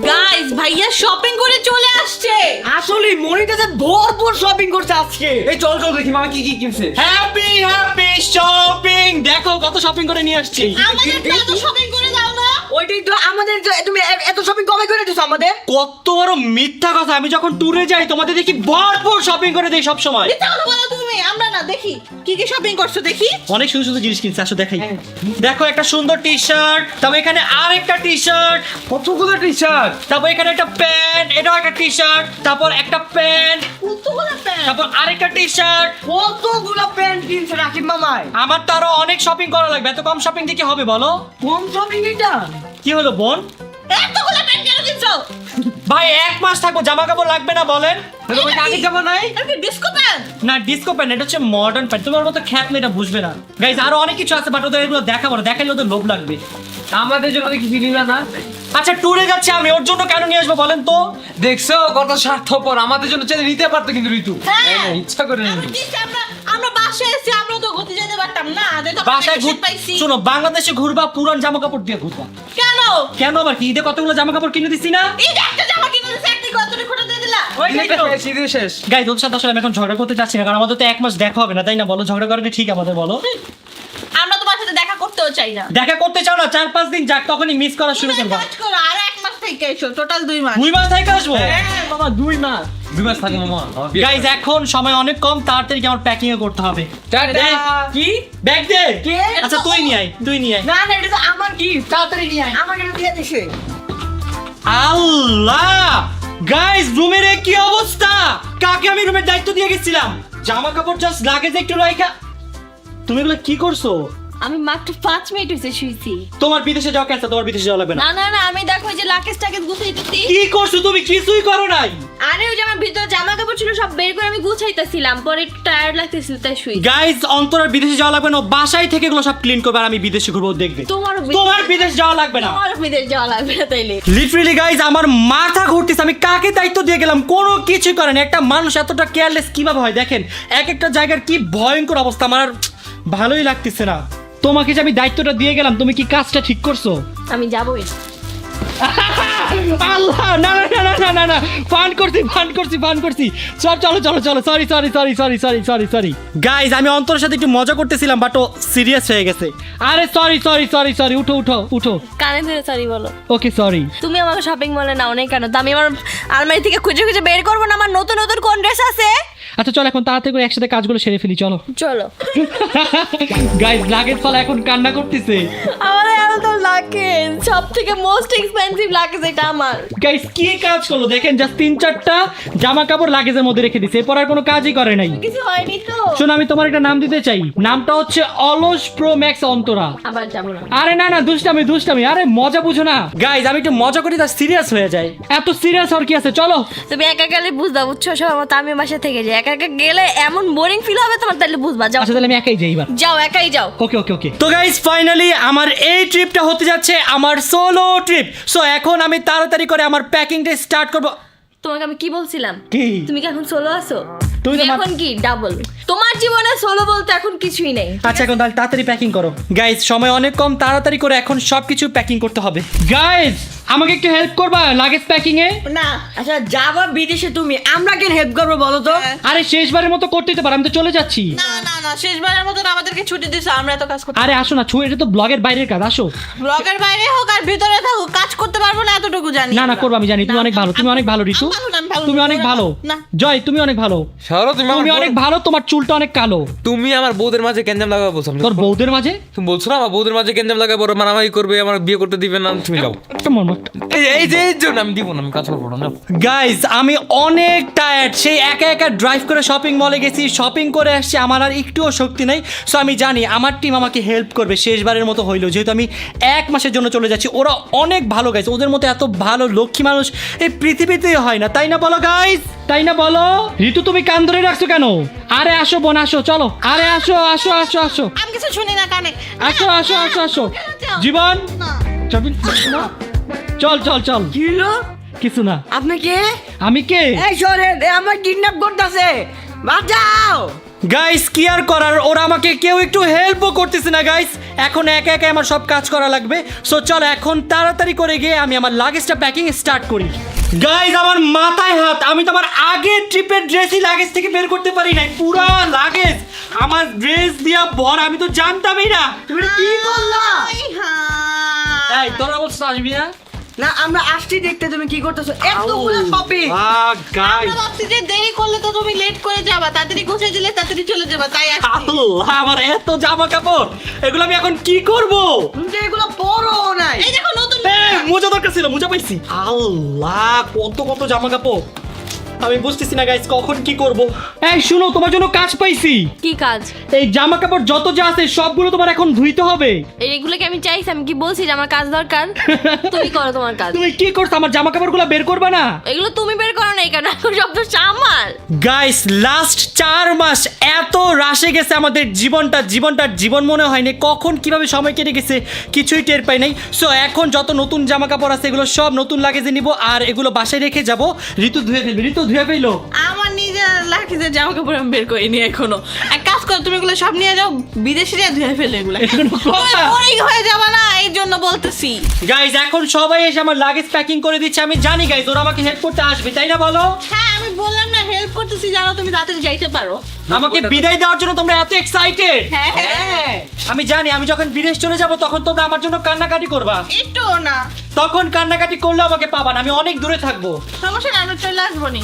গাইস ভাইয়া শপিং করে চলে আসছে। আসলে মনিটাতে ভরপুর শপিং করছে আজকে। এই চল চল দেখি মামা কি কি কিনছে। Happy happy shopping. দেখো কত শপিং করে নিয়ে আসছি। আমাদের এত শপিং করে দাও না। ওইটাই তো আমাদের, তুমি এত শপিং কবে করে দিছো আমাদের? কত বড় মিথ্যা কথা, আমি যখন ট্যুরে যাই তোমাদের দেখি ভরপুর শপিং করে দেই সব সময়। মিথ্যা কথা বলো তুমি, আমরা না দেখি কি কি শপিং করছো দেখি। অনেক সুন্দর সুন্দর জিনিস কিনছে, আসো দেখাই। দেখো একটা সুন্দর টি শার্ট, তারপর এখানে আরেকটা টি শার্ট, কতগুলো টি-শার্ট। তারপর এখানে একটা প্যান্ট, এটাও একটা টি শার্ট, তারপর একটা প্যান্ট, কতগুলো প্যান্ট। তারপর আরেকটা টি শার্ট। কতগুলো প্যান্ট কিনছে রাকিব মামায়। আমার তো আরো অনেক শপিং করা লাগবে, এত কম শপিং দিয়ে কি হবে বলো? কোন শপিং এটা? কি হলো বোন? এতগুলো প্যান্ট কেন কিনছো? ভাই এক মাস থাকবো, জামা কাপড় লাগবে না বলেন? তোমার আগে জামা নাই? এটা কি ডিস্কো প্যান্ট? না ডিস্কো প্যান্ট, এটা হচ্ছে মডার্ন প্যান্ট। তোমার মতো খ্যাত মেয়েটা বুঝবে না। গাইজ আরো অনেক কিছু আছে, বাট ওদের এগুলো দেখাবো না, দেখাইলে ওদের লোভ লাগবে। আমাদের জন্য কিছু নিলা না? আচ্ছা ট্যুরে যাচ্ছে আমি, ওর জন্য কেন নিয়ে আসবো বলেন তো? দেখছো কত স্বার্থপর, আমাদের জন্য চাইলে নিতে পারতো কিন্তু ঋতু। হ্যাঁ। ইচ্ছা করে আমরা নিল। কি আমরা বাসায় এসেছি, আমরা তো ঘুরতে যেতে পারতাম না। দেখো বাসায় ঘুর, পাইছি। শোনো বাংলাদেশে ঘুরবা পুরান জামা কাপড় দিয়ে ঘুরবা। কেন? কেন আবার কি ঈদে কতগুলো জামা কাপড় কিনে দিছি না? এই যে একটা জামা কিনে দিছে, একটা কতটা খোটা দিয়ে দিলা। শীতের শেষ। গাইজ ওর সাথে আসলে আমি এখন ঝগড়া করতে চাচ্ছি না, কারণ আমাদের তো এক মাস দেখা হবে না, তাই না বলো? ঝগড়া করাটা ঠিক আমাদের বলো? আমরা তোমার সাথে দেখা করতেও চাই না। দেখা করতে চাও না, 4-5 দিন যাক, তখনই মিস করা শুরু তুমি এক করবা। কাজ করো, আর এক মাস থেকে এসো, টোটাল 2 মাস। 2 মাস থেকে আসবো? বাবা 2 মাস। 2 মাস থাকে মামা। গাইজ এখন সময় অনেক কম, তাড়াতাড়ি আমার প্যাকিং এ করতে হবে। টাটা। কি ব্যাগ দে? কে? আচ্ছা তুই নিয়ে আয়, তুই নিয়ে আয়। না না, এটা তো আমার গিফট। তাড়াতাড়ি নিয়ে আয়। আমাকে এটা দিয়ে দিছে। আল্লাহ গাইস রুমের কি অবস্থা! কাকে আমি রুমের দায়িত্ব দিয়ে গেছিলাম? জামা কাপড় জাস্ট লাগেজ একটু রাইখা। তুমি এগুলো কি করছো? আমি মাত্র 5 মিনিট হয়েছে শুইছি। তোমার বিদেশে যাওয়া ক্যান্সেল, তোমার বিদেশে যাওয়া লাগবে না। না না না, আমি দেখো এই যে লাকেজ টাকেজ গুছাইতেছি। কি করছো তুমি? কিছুই করো নাই। আরে ওই যে আমার ভিতরে জামা কাপড় ছিল সব বের করে আমি গুছাইতেছিলাম, পরে একটু টায়ার্ড লাগতেছিল তাই শুই। গাইস অন্তরার বিদেশে যাওয়া লাগবে না, ও বাসায় থেকে এগুলো সব ক্লিন করবে, আর আমি বিদেশে ঘুরবো, ও দেখবে। তোমার বিদেশ যাওয়া লাগবে না। তোমার বিদেশ যাওয়া লাগবে না তাইলে। লিটারালি গাইস আমার মাথা ঘুরতেছে, আমি কাকে দায়িত্ব দিয়ে গেলাম? কোনো কিছু করেন। একটা মানুষ এতটা কেয়ারলেস কিভাবে হয় দেখেন, এক একটা জায়গার কি ভয়ঙ্কর অবস্থা, আমার আর ভালোই লাগতেছে না। তোমাকে যে আমি দায়িত্বটা দিয়ে গেলাম, তুমি কি কাজটা ঠিক করছো? আমি যাবোই। আল্লাহ না না না না না না, ফান করছি। চলো সরি গাইস, আমি অন্তরের সাথে একটু মজা করতেছিলাম, বাট ও সিরিয়াস হয়ে গেছে। আরে সরি, উঠো। কানে ধরে সরি বলো। ওকে সরি। তুমি আমাকে শপিং মলে নাও নাই কেন? তো আমি আমার আলমারি থেকে খুঁজে খুঁজে বের করবো না আমার নতুন নতুন কোন ড্রেস আছে। আচ্ছা চল এখন তাড়াতাড়ি করে একসাথে কাজগুলো সেরে ফেলি, চলো। চলো। গাইস লাগেজ ফালা এখন কান্না করতেছে। আমার এত লাগেজ, সব থেকে মোস্ট এক্সপেন্সিভ লাগেজ এটা আমার। গাইস কি কাজ করলো দেখেন, জাস্ট 3-4টা জামা কাপড় লাগেজের মধ্যে রেখে দিছে, এরপর আর কোনো কাজই করে নাই। কিছু হয়নি তো? শোনো আমি তোমার একটা নাম দিতে চাই, নামটা হচ্ছে অলস প্রো ম্যাক্স অন্তরা। আবার যাবো না। আরে না না, দুষ্টামি, আরে মজা বুঝো না। গাইজ আমি একটু মজা করি, তা সিরিয়াস হয়ে যায়। এত সিরিয়াস আর কি আছে, চলো। তুমি একা গেলে বুঝবা, বুঝছো? সব আমার তো আমি বাসা থেকে যাই, একা একা গেলে এমন বোরিং ফিল হবে তোমার, তাহলে বুঝবা। যাও আচ্ছা তাহলে আমি একাই যাই এবার। যাও, একাই যাও। ওকে তো গাইজ ফাইনালি আমার এই ট্রিপটা হতে যাচ্ছে আমার সোলো ট্রিপ। সো এখন আমি তাড়াতাড়ি করে আমার প্যাকিংটা স্টার্ট করব। তোমাকে আমি কি বলছিলাম? কি? তুমি কি এখন সোলো আছো? তুমি তুমি তো এখন কি ডাবল? তোমার জীবনে সোলো বলতে এখন কিছুই নেই। আচ্ছা এখন তাহলে তাড়াতাড়ি প্যাকিং করো। গাইজ সময় অনেক কম, তাড়াতাড়ি করে এখন সবকিছু প্যাকিং করতে হবে। গাইজ আমাকে একটু হেল্প করবা লাগেজ প্যাকিং এ? না। আচ্ছা যাবা বিদেশে তুমি, আমরা কেন হেল্প করবো বলো তো? আরে শেষবারের মতো করতেই তো পারো, আমি তো চলে যাচ্ছি। না শেষবারের মতন আমাদেরকে ছুটি দিছো, আমরা এত কাজ করতে। আরে আসো না, এটা তো ব্লগের বাইরের কাজ, আসো। ব্লগের বাইরে হোক আর ভিতরে থাকুক, কাজ করতে পারবো না এতটুকু জানি। না করবো, আমি জানি তুমি অনেক ভালো, তুমি অনেক ভালো ঋতু, তুমি অনেক ভালো। না জয় তুমি অনেক ভালো, সরো তুমি তুমি অনেক ভালো, তোমার চুলটা অনেক কালো। তুমি আমার বউদের মাঝে কেন্দাম লাগাবো বলছো। তোর বউদের মাঝে? তুমি বলছো না আমার বউদের মাঝে কেন্দাম লাগাবো, ওরা মারামারি করবে, আমার বিয়ে করতে দিবে না, তুমি যাও। একটা মর্ম। এই যে এই জন্য আমি দিব না, আমি কাজ করবো না। গাইজ আমি অনেক টায়ার্ড, সেই একা একা ড্রাইভ করে শপিং মলে গেছি, শপিং করে আসছি, আমার আর একটু একটুও শক্তি নেই। সো আমি জানি আমার টিম আমাকে হেল্প করবে, শেষবারের মতো হইলো, যেহেতু আমি 1 মাসের জন্য চলে যাচ্ছি। ওরা অনেক ভালো গাইস, ওদের মতো এত ভালো লক্ষ্মী মানুষ এই পৃথিবীতেই হয় না, তাই না বলো গাইস? তাই না বলো? ঋতু তুমি কান ধরে রাখছো কেন? আরে আসো বোন, আসো, চলো। আরে আসো আসো আসো আসো আমি কিছু শুনি না কানে। আসো আসো আসো আসো জীবন, চল চল চল। কি হলো? কিছু না। আপনি কে? আমি কে? এই সরেন, এ আমার কিডন্যাপ করতেছে, বাঁচাও। গাইস কি আর করার, ওরা আমাকে কেউ একটু হেল্পও করতেছে না গাইস। এখন একা একা আমার সব কাজ করা লাগবে। সো চলো এখন তাড়াতাড়ি করে গিয়ে আমি আমার লাগেজটা প্যাকিং স্টার্ট করি। গাইস আমার মাথায় হাত, আমি তো আমার আগের ট্রিপের ড্রেসই লাগেজ থেকে বের করতে পারি নাই। পুরা লাগেজ আমার ড্রেস দিয়া ভরা, আমি তো জানতামই না। তুমি কি করলা? এই তোরা বলছিস আসবি না? না আমরা আসছি দেখতে তুমি কি করতেছো, এতগুলো শপিং। গাইস আমরা ভাবছি যে দেরি করলে তো তুমি লেট করে যাবা, তাড়াতাড়ি গুছিয়ে দিলে তাড়াতাড়ি চলে যাবা, তাই আসছি। আল্লাহ, আমার এত জামা কাপড়, এগুলো আমি এখন কি করব? তুমি তো এগুলো পরো নাই। এই দেখো নতুন মোজা দরকার ছিল, মোজা পাইছি। আল্লাহ, কত কত জামা কাপড়, আমি বুঝতেছি না গাইস কখন কি করব। এই শুনো, তোমার জন্য কাজ পাইছি। কি কাজ? এই জামা কাপড় যত যা আছে সবগুলো তোমার এখন ধুইতে হবে। এইগুলোকে আমি চাইছি, আমি কি বলছি যে আমার কাজ দরকার? তুমি করো তোমার কাজ। তুমি কি করছো? আমার জামা কাপড়গুলো বের করবে না? এগুলো তুমি বের করো না কেন? এখন সব তো আমার। গাইস লাস্ট 4 মাস এত রাশে গেছে আমাদের জীবনটার জীবন মনে হয়নি, কখন কিভাবে সময় কেটে গেছে কিছুই টের পাই নাই। সো এখন যত নতুন জামা কাপড় আছে এগুলো সব নতুন লাগেজে নিব, আর এগুলো বাসায় রেখে যাব। ঋতু ধুয়ে ফেলবে, ঋতু ধুয়ে ফেলো। আমার নিজের লাগেজের জামা কাপড় আমি বের করিনি এখনো। এক কাজ করো, তুমি এগুলো সব নিয়ে যাও বিদেশে, যা ধুয়ে ফেলে এগুলো। এটা কোনো কথা? বোরিং হয়ে যাবে না, এই জন্য বলতেছি। গাইজ এখন সবাই এসে আমার লাগেজ প্যাকিং করে দিচ্ছে। আমি জানি গাইজ ওরা আমাকে হেল্প করতে আসবে, তাই না বলো? হ্যাঁ আমি বললাম না হেল্প করতেছি, জানো তুমি তাড়াতাড়ি যাইতে পারো। আমাকে বিদায় দেওয়ার জন্য তোমরা এত এক্সাইটেড? হ্যাঁ হ্যাঁ আমি জানি আমি যখন বিদেশ চলে যাব তখন তোমরা আমার জন্য কান্নাকাটি করবা। একটু না, তখন কান্নাকাটি করলে আমাকে পাবা না, আমি অনেক দূরে থাকবো। সমস্যা না, আমি চলে আসবো নি।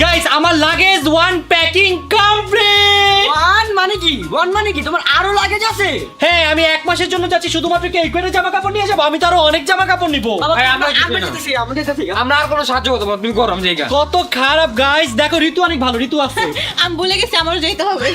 গাইস আমার লাগেজ 1 প্যাকিং কমপ্লিট। ওয়ান মানে কি তোমার আরো লাগেজ আছে? হ্যাঁ আমি 1 মাসের জন্য যাচ্ছি, শুধুমাত্র কি এই কয়টা জামা কাপড় নিয়ে যাবো? আমি তো আরো অনেক জামা কাপড় নিব। ভাই, আমরা আমরা যেতেছি যেতেছি। আমরা আর কোনো সাহায্য করতে পারবো, তুমি করো, আমি জায়গা। কত খারাপ গাইস, দেখো ঋতু অনেক ভালো, ঋতু আছে। আমি ভুলে গেছি আমারও যেতে হবে।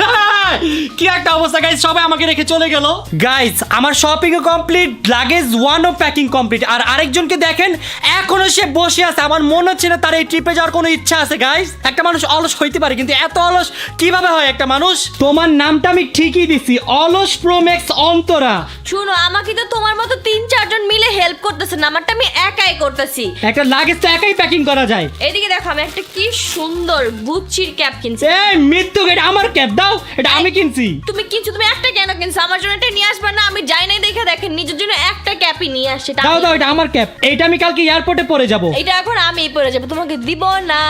কি একটা অবস্থা গাইস, সবাই আমাকে রেখে চলে গেল। গাইস আমার শপিং ও কমপ্লিট, লাগেজ 1 ও প্যাকিং কমপ্লিট, আর আরেকজনকে দেখেন এখনো সে বসে আছে। আমার মনে হচ্ছে না তার এই ট্রিপে যাওয়ার কোনো ইচ্ছা আছে। গাইস একটা মানুষ অলস হইতে পারে, কিন্তু এত অলস কিভাবে হয় একটা মানুষ? তোমার নামটা আমি ঠিকই দিছি, অলস প্রোম্যাক্স অন্তরা। শুনো, আমাকে তো তোমার মতো 3-4 জন মিলে হেল্প করতেছে না, আমারটা আমি একাই করতেছি। একটা লাগেজ তো একাই প্যাকিং করা যায়। এদিকে দেখো, আমি একটা কি সুন্দর গুচ্ছির ক্যাপ কিনছি। এই মৃত্যু, এটা আমার ক্যাপ দাও, এটা আমি কিনছি। তুমি কিনছো, তুমি একটা কেন কিনছো? আমার জন্য একটা নিয়ে আসবে না? আমি যাই নাই দেখে দেখেন, নিজের জন্য একটা ক্যাপই নিয়ে আসছে। দাও দাও, এটা আমার ক্যাপ, এটা আমি কালকে এয়ারপোর্টে পরে যাব। এটা এখন আমি পরে যাবো, তোমাকে দিব না।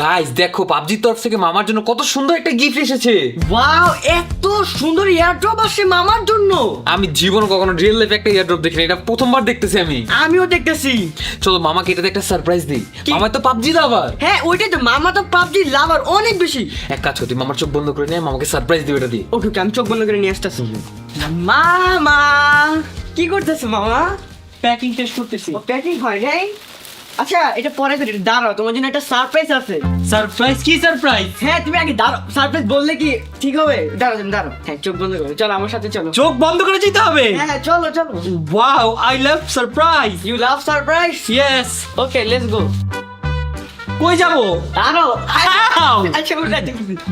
গাইস দেখো, পাবজির তরফ থেকে মামার জন্য কত সুন্দর একটা গিফট এসেছে। ওয়াও, এত সুন্দর এয়ারড্রপ আসছে মামার জন্য। আমি জীবনে কখনো রিয়েল লাইফে একটা এয়ারড্রপ দেখিনি, এটা প্রথমবার দেখতেছি আমি। আমিও দেখতেছি। চলো মামাকে এটাতে একটা সারপ্রাইজ দিই। মামা তো পাবজি লাভার। হ্যাঁ ওইটাই তো, মামা তো পাবজি লাভার অনেক বেশি। এক কাজ করতে, মামার চোখ বন্ধ করে নিয়ে মামাকে সারপ্রাইজ দিই এটা দিয়ে। ওকে আমি চোখ বন্ধ করে নিয়ে আসতেছি। মামা কি করতেছে মামা? প্যাকিং টেস্ট করতেছি। ও প্যাকিং হয় নাই? আচ্ছা এটা পরে করি, দাঁড়াও তোমার জন্য একটা সারপ্রাইজ আছে। সারপ্রাইজ? কি সারপ্রাইজ? হ্যাঁ তুমি আগে দাঁড়াও, সারপ্রাইজ বললে কি ঠিক হবে? দাঁড়াও তুমি দাঁড়াও, হ্যাঁ চোখ বন্ধ করো, চলো আমার সাথে চলো। চোখ বন্ধ করে যেতে হবে? হ্যাঁ চলো চলো। Wow, I love surprise. You love surprise? Yes. Okay let's go. কই যাব? দাঁড়াও। Ow! আচ্ছা উঠে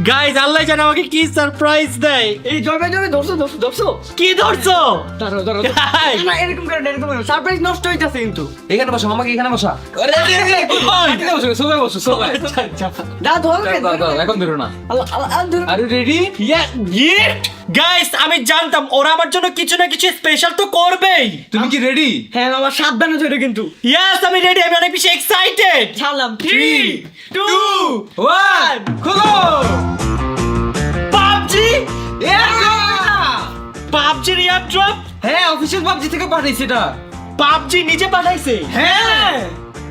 গাইস আল্লাহ জানে আমাকে কি সারপ্রাইজ দেয়। এই জবে জবে ধরছো ধরছো ধরছো। কি ধরছো? দাঁড়াও দাঁড়াও। Guys! না এরকম করে এরকম করে সারপ্রাইজ নষ্ট হইতাছে কিন্তু। এখানে বসো, মামাকে এখানে বসা। এখানে বসো, সবাই বসো, সবাই। দা ধরো দাও, দাও, এখন ধরো না। আল্লাহ আল্লাহ ধরো। Are you ready? Gift guys, আমি জানতাম ওরা আমার জন্য কিছু না কিছু স্পেশাল তো করবেই। তুমি কি রেডি? হ্যাঁ মামা সাবধানে ধরে কিন্তু। ইয়েস আমি রেডি, আমি অনেক বেশি এক্সাইটেড। ছাড়লাম 3 2 1 খোলো। পাবজি পাবজির এয়ারড্রপ। হ্যাঁ, অফিশিয়াল পাবজি থেকে পাঠাইছে এটা। পাবজি নিজে পাঠাইছে। হ্যাঁ।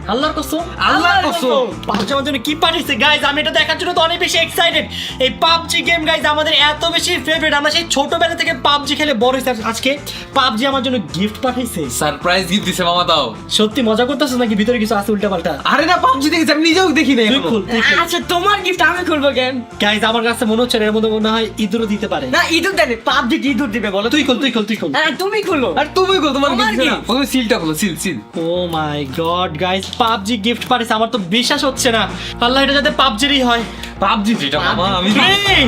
আল্লাহর কসম আল্লাহর কসম। পাবজি আমার জন্য কি পাঠিয়েছে গাইজ, আমি এটা দেখার জন্য তো অনেক বেশি এক্সাইটেড। এই পাবজি গেম গাইজ আমাদের এত বেশি ফেভারিট, আমরা সেই ছোটবেলা থেকে পাবজি খেলে বড় হয়েছি। আজকে পাবজি আমার জন্য গিফট পাঠিয়েছে। সারপ্রাইজ গিফট দিছে মামা দাও। সত্যি মজা করতেছিস নাকি ভিতরে কিছু আছে উল্টা পাল্টা? আরে না, পাবজি দেখেছি আমি নিজেও দেখি না। তুই খুল, তুই খুল। আচ্ছা তোমার গিফট আমি খুলবো কেন? গাইজ আমার কাছে মনে হচ্ছে এর মধ্যে মনে হয় ইঁদুরও দিতে পারে। না ইঁদুর দেবে, পাবজি ইঁদুর দিবে বলো? তুই খুল, তুই খুল, তুই খুল। তুমি খুলো। আর তুমি কো তোমার তোমার গিফট না? gift। প্রথমে সিলটা খোলো, সিল সিল। ও মাই গড গাইজ, পাবজি গিফট পাঠিয়েছে, আমার তো বিশ্বাস হচ্ছে না। আল্লাহ, এটা যাতে পাবজিরই হয়। পাবজি যেটা মামা আমি 3,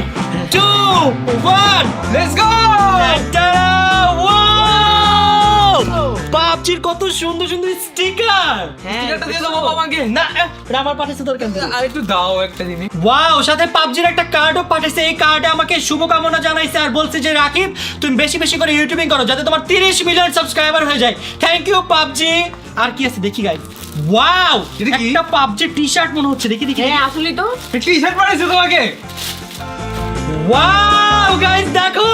2, 1, লেটস গো। পাবজির কত সুন্দর সুন্দর স্টিকার। এটা দিয়ে দাও মামা আমাকে। না এটা আমার পাঠাচ্ছে দরকার নেই। আর একটু দাও একটা জিনিস। ওয়াও, সাথে পাবজির একটা কার্ডও পাঠাইছে। এই কার্ডে আমাকে শুভকামনা জানাইছে আর বলছে যে রাকিব তুমি বেশি বেশি করে ইউটিউবিং করো যাতে তোমার 30 মিলিয়ন সাবস্ক্রাইবার হয়ে যায়। Thank you PUBG. আর কি আছে দেখি গাইস। ওয়াও, এটা কি? একটা পাবজি টি-শার্ট মনে হচ্ছে, দেখি দেখি। হ্যাঁ আসলে তো টি-শার্ট বানাইছো তোমাকে? ওয়াও গাইস দেখো,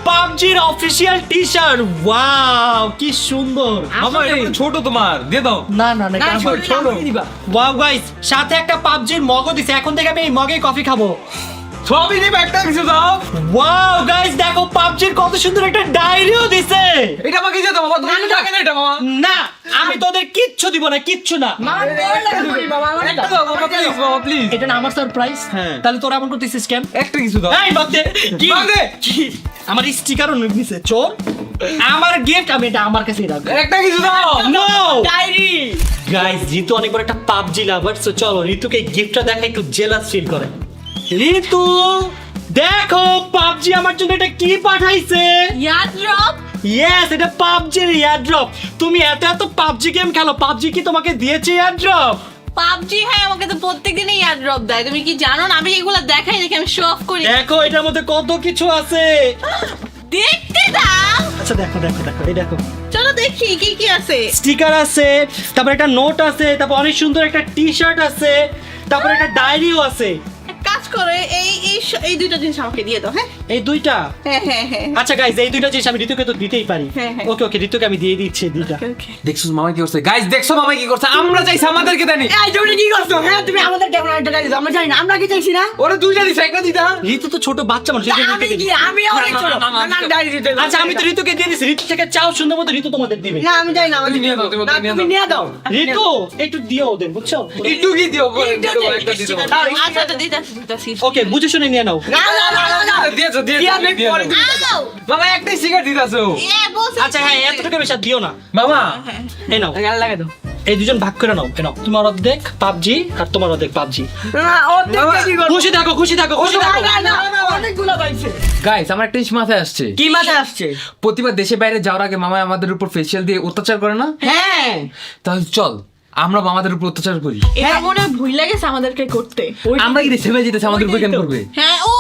পাবজির অফিশিয়াল টি-শার্ট। ওয়াও কি সুন্দর। মামা এটা তো ছোট তোমার, দিয়ে দাও। না না না, না, এটা আমার ছোট ছোট। আমাকে দিবা। ওয়াও গাইস, সাথে একটা পাবজির মগও দিছে। এখন থেকে আমি এই মগে কফি খাবো। সবই দিবে, একটা কিছু দাও। ওয়াও গাইস দেখো, পাবজির কত সুন্দর একটা ডায়েরিও দিছে। এটা আমাকে দিয়ে দাও মামা, তুমি থাকে না এটা মামা। না, আমি তোদের কিচ্ছু দিব না, কিচ্ছু না। একটা দাও মামা, প্লিজ মামা প্লিজ। এটা না আমার সারপ্রাইজ। হ্যাঁ। তাহলে তোরা এমন করতেছিস কেন? একটা কিছু দাও। এই বাদ দে। কি? বাদ দে। কি? আমার স্টিকারও নিছে চোর। আমার গিফট আমি এটা আমার কাছেই রাখবো। একটা কিছু দাও। No diary. গাইস, ঋতু অনেক বড় একটা পাবজি লাভার, সো চলো ঋতুকে গিফটটা দেখা একটু জেলাস ফিল করে। ঋতু দেখো, পাবজি আমার জন্য এটা কি পাঠাইছে। ইয়ার ড্রপ। ইয়েস, এটা পাবজির এয়ারড্রপ। তুমি এত এত পাবজি গেম খেলো, পাবজি কি তোমাকে দিয়েছে এয়ারড্রপ? পাবজি হ্যাঁ আমাকে তো প্রত্যেকদিনই ইয়ার ড্রপ দেয়। তুমি কি জানো না? আমি এগুলো দেখাই দেখি, আমি শো অফ করি। দেখো এটার মধ্যে কত কিছু আছে। দেখতে দাও। আচ্ছা দেখো দেখো দেখো, এই দেখো চলো দেখি কি কি আছে। স্টিকার আছে, তারপর একটা নোট আছে, তারপর অনেক সুন্দর একটা টি-শার্ট আছে, তারপর একটা ডায়েরিও আছে। এক কাজ করে এই দুটো জিনিস আমাকে দিয়ে দাও। হ্যাঁ এই দুইটা। হ্যাঁ হ্যাঁ হ্যাঁ। আচ্ছা গাইজ, এই দুইটা জিনিস আমি ঋতুকে তো দিতেই পারি। হ্যাঁ, হ্যাঁ। ওকে ওকে, ঋতুকে আমি দিয়ে দিচ্ছি দুইটা। দেখছো মামা কি করছে? গাইস দেখছো মামা কি করছে? আমরা চাইছি আমাদেরকে দেনি। এই তুমি কি করছো? হ্যাঁ তুমি আমাদের কেমন একটা গাড়ি দাও, আমরা জানি না, আমরা কি চাইছি না? ওরে দুইটা দিছে, একটা দিতা। ঋতু তো ছোট বাচ্চা মানুষ, এই জন্য আমি ঋতুকে কি দিই। আমি অনেক ছোট। না ডায়েরি দিতে। আচ্ছা আমি তো ঋতুকে দিয়ে দিচ্ছি, ঋতু থেকে চাও সুন্দর মতো ঋতু তোমাদের দিবে। না আমি জানি না, তুমি নিয়ে দাও, তুমি না, নিয়ে তুমি দাও। নিয়ে দাও। ঋতু একটু দিও ওদের, বুঝছো? একটু কি দিও, একটা দিতে বলো। আচ্ছা আচ্ছা দিতেছি। ওকে, বুঝে শুনে নিয়ে নাও। না না না না, না দিয়েছো দিয়ে দিয়েছো আমি দিয়েছো। পরে দিই। আও মামা একটাই সিগারেট দিতাছো। এ বলছি। আচ্ছা হ্যাঁ, এতটুকু বেশি আর দিও না। মামা এই নাও, গাল লাগা দাও। এই দুজন ভাগ করে নাও। এই নাও, তোমার অর্ধেক পাবজি আর তোমার অর্ধেক পাবজি। না ও দেখতে কি করব? খুশি থাকো, খুশি থাকো, খুশি না থাকো। না না অনেকগুলো পাইছে। গাইস আমার একটা জিনিস মাথায় আসছে। কি মাথায় আসছে? প্রতিবার দেশে বাইরে যাওয়ার আগে মামা আমাদের উপর ফেসিয়াল দিয়ে অত্যাচার করে না? হ্যাঁ তাহলে চল আমরা মামাদের উপর অত্যাচার করি। এটা মনে হয় ভুল লাগেছে আমাদেরকে করতে। আমরা কি দেশে বাইরে যেতেছি, আমাদের উপর কেন করবে? হ্যাঁ ও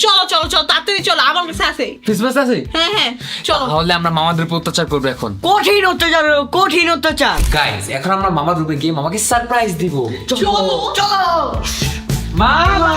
চলো চলো চলো তাড়াতাড়ি চলো, আমার কাছে আছে। ক্রিসমাস আছে? হ্যাঁ হ্যাঁ চলো। তাহলে আমরা মামাদের উপর অত্যাচার করবো এখন। কঠিন অত্যাচার, কঠিন অত্যাচার। গাইস এখন আমরা মামার রূপে গিয়ে মামাকে সারপ্রাইজ দিব। চলো চলো মামা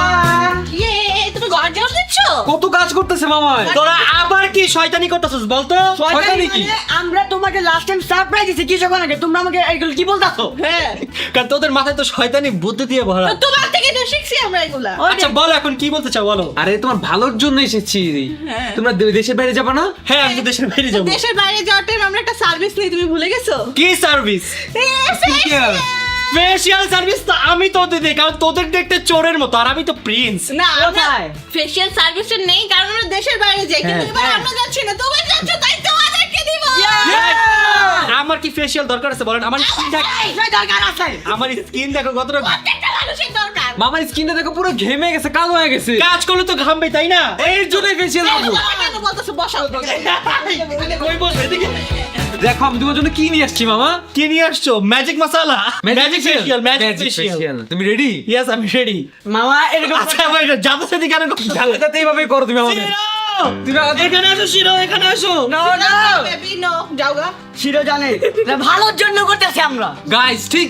ইয়ে তুমি ঘর যাও দিচ্ছ? কত কাজ করতেছে মামা। তোরা আবার কি শয়তানি করতেছিস বলতো? শয়তানি কি? আমরা তোমাকে লাস্ট টাইম সারপ্রাইজ দিছি কিছুক্ষণ আগে, তোমরা আমাকে এগুলো কি বলতাছো? হ্যাঁ কারণ তোদের মাথায় তো শয়তানি বুদ্ধি দিয়ে ভরা। তো তোমার থেকে তো শিখছি আমরা এগুলা। আচ্ছা বলো এখন কি বলতে চাও, বলো। আরে তোমার ভালোর জন্য এসেছি। হ্যাঁ। তোমরা দেশের বাইরে যাবে না? হ্যাঁ, আমি তো দেশের বাইরে যাবো। দেশের বাইরে যাওয়ার টাইম আমরা একটা সার্ভিস নিই, তুমি ভুলে গেছো? কি সার্ভিস? ফেশিয়াল সার্ভিস তো আমি তোদের দিই, কারণ তোদের দেখতে চোরের মতো আর আমি তো প্রিন্স। না আমরা কোথায়? ফেশিয়াল সার্ভিসটা নেই কারণ আমরা দেশের বাইরে যাই, কিন্তু এবার আমরা যাচ্ছি না, তুমি যাচ্ছ তাই তোমাদেরকে দিব। আমার কি ফেশিয়াল দরকার আছে বলেন? আমার স্কিন দেখ, দরকার আছে। আমার স্কিন দেখো কতটা। প্রত্যেকটা মানুষের দরকার। মামার স্কিনটা দেখো পুরো ঘেমে গেছে, কালো হয়ে গেছে। কাজ করলে তো ঘামবে তাই না? এর জন্যই ফেসিয়াল এই করবো। তোমাকে কেন বলতেছো বসাও? কই বল এদিকে। দেখো আমি তোমার জন্য কি নিয়ে আসছি মামা। কি নিয়ে আসছো? ম্যাজিক মশলা, ম্যাজিক ফেশিয়াল, ম্যাজিক ফেশিয়াল। তুমি রেডি? ইয়েস আমি রেডি। মামা এরকম আচ্ছা ভাই, যাবো সেদিকে কেন করছো? তাতে এইভাবে করো তুমি আমাদের। তুমি আমাদের- এখানে আসো শিরো, এখানে আসো। নো নো বেবি নো যাও গা। শিরো জানে এটা ভালোর জন্য করতেছি আমরা। গাইস ঠিক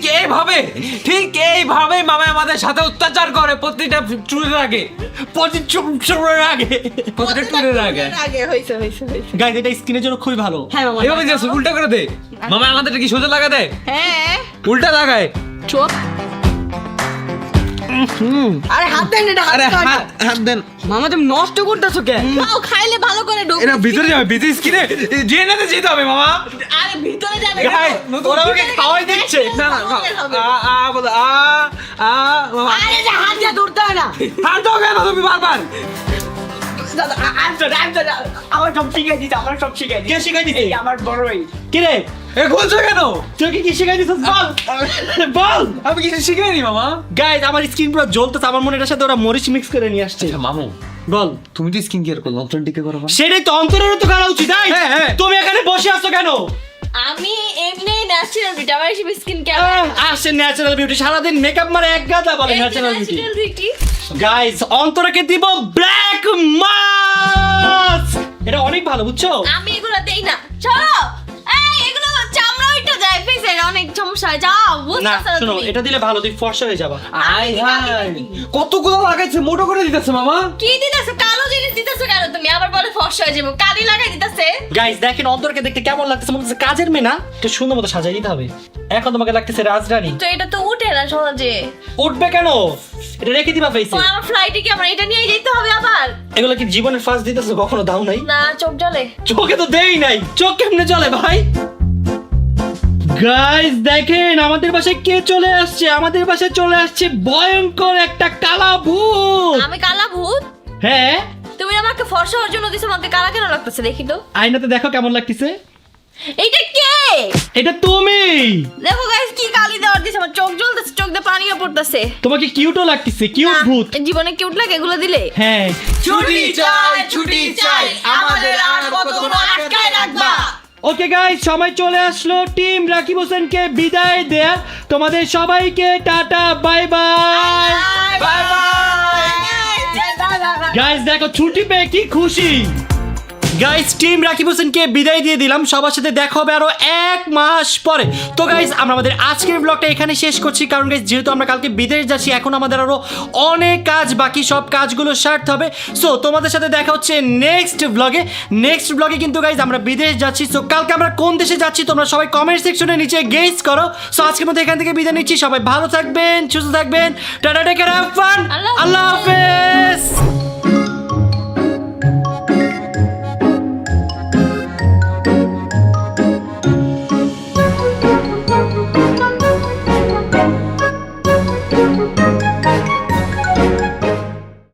এইভাবে মামা আমাদের সাথে অত্যাচার করে প্রতিটা ট্যুরের আগে। চোরের আগে। প্রতিটা ট্যুরের আগে। আগে হইছে হইছে হইছে। গাইস এটা স্কিনের জন্য খুবই ভালো। হ্যাঁ মামা এভাবে যাচ্ছে উল্টা করে দে। মামা আমাদেরটা কি সোজা লাগা দেয়? হ্যাঁ উল্টা লাগায়। চুপ। আরে হাত দেন এটা আরে হাত দেন। হাত দেন। মামা তুমি নষ্ট করতেছো কে? খাও, খাইলে ভালো করে ঢুক। এরা ভিতরে যাবে, ভিতরে স্কিনে জেনাতে যেতে হবে মামা। আরে ভিতরে যাবে। গাইস, ওরা আমাকে খাওয়াই দিচ্ছে। না না বলো মামা। আরে যে হাত দিয়ে ধরতে হয় না। হাত দাও কেন তুমি বারবার? দাদা, আমার সব শিখাই দিতে, আমার সব শিখাই দিতে। কে শিখাই দিছে? এই আমার বড় ভাই। কি রে এ খুলছো কেন? তুই কি শিখাই দিছিস বল বল। আমি কিছু শিখাইনি মামা। গাইস আমার স্কিন পুরো জ্বলতেছে, আমার মনে এটার সাথে ওরা মরিচ মিক্স করে নিয়ে আসছে। মামু বল। তুমি তো স্কিন কেয়ার করো, অন্তর দিকে করো। সেটাই তো অন্তরেরও তো করা উচিত। তাই হ্যাঁ, হ্যাঁ। তুমি এখানে বসে আছো কেন? আমি এমনি ন্যাচারাল বিউটি, আমার এসব স্কিন কেয়ার আসে ন্যাচারাল বিউটি, সারাদিন মেকআপ মারে এক গাদা বলে natural beauty. Natural beauty. Guys অন্তরকে দিব ব্ল্যাক মাস্ক, এটা অনেক ভালো বুঝছো। আমি এগুলো দেই না। চলো। এই এগুলো চামড়া উঠে যায় ফেসের, অনেক সমস্যা হয়। যাও, না বুঝতেছ না শোনো, তুমি। এটা দিলে ভালো, তুই ফর্সা হয়ে যাবা। আই হাই, কতগুলো লাগাইছে, মোটো করে দিতেছে মামা। কি দিতেছো? কালো জিনিস দিতেছো কেন তুমি? আবার বলে ফর্সা হয়ে যাবো, কালি লাগাই দিতেছে। গাইস দেখেন অন্তরকে দেখতে কেমন লাগতেছে, মনে হচ্ছে কাজের মেয়ে না, একটু সুন্দর মতো সাজাই দিতে হবে। এখন তোমাকে লাগতেছে রাজরানী। তো এটা তো উঠে না সহজে। উঠবে কেন? এটা রেখে দিবা ফেসে। তো আমার ফ্লাইটে কি আমার এটা নিয়ে যেতে হবে আবার? এগুলো কি জীবনের ফার্স্ট দিতেছো, কখনো দাও নাই? না, চোখ জ্বলে। চোখে তো দেই নাই, চোখ কেমনে চলে ভাই? গাইস দেখেন আমাদের বাসায় কে চলে আসছে। আমাদের বাসায় চলে আসছে ভয়ঙ্কর একটা কালা ভূত। আমি কালা ভূত? হ্যাঁ, তুমি আমাকে ফর্সা হওয়ার জন্য দিছো, আমাকে কালা কেন লাগতেছে দেখি তো। আয়নাতে দেখো কেমন লাগতেছে। এইটা কে? এটা তুমি। দেখো গাইস কি কালি দেওয়ার দিছে, আমার চোখ জ্বলতেছে, চোখ দিয়ে পানিও পড়তেছে। তোমাকে কিউটও লাগতেছে, কিউট না, ভূত। জীবনে কিউট লাগে এগুলো দিলে? হ্যাঁ, ছুটি চাই, ছুটি চাই, আমাদের আর কতক্ষণ আটকায় রাখবা? ওকে গাইস সময় চলে আসলো টিম রাকিব হোসেনকে বিদায় দেয়া। তোমাদের সবাইকে টাটা bye by. Bye bye. Guys দেখো ছুটি পেয়ে কি খুশি। গাইস টিম রাকিব হোসেনকে বিদায় দিয়ে দিলাম, সবার সাথে দেখা হবে আরো 1 মাস পরে। তো গাইস আমরা আমাদের আজকের ব্লগটা এখানে শেষ করছি, কারণ গাইস যেহেতু আমরা কালকে বিদেশ যাচ্ছি, এখন আমাদের আরো অনেক কাজ বাকি, সব কাজগুলো সারতে হবে। সো তোমাদের সাথে দেখা হচ্ছে নেক্সট ব্লগে। নেক্সট ব্লগে কিন্তু গাইস আমরা বিদেশ যাচ্ছি। সো কালকে আমরা কোন দেশে যাচ্ছি তোমরা সবাই কমেন্ট সেকশনে নিচে গেস করো। সো আজকের মতো এখান থেকে বিদায় নিচ্ছি, সবাই ভালো থাকবেন, সুস্থ থাকবেন, tata, take care, have fun, আল্লাহ হাফেজ।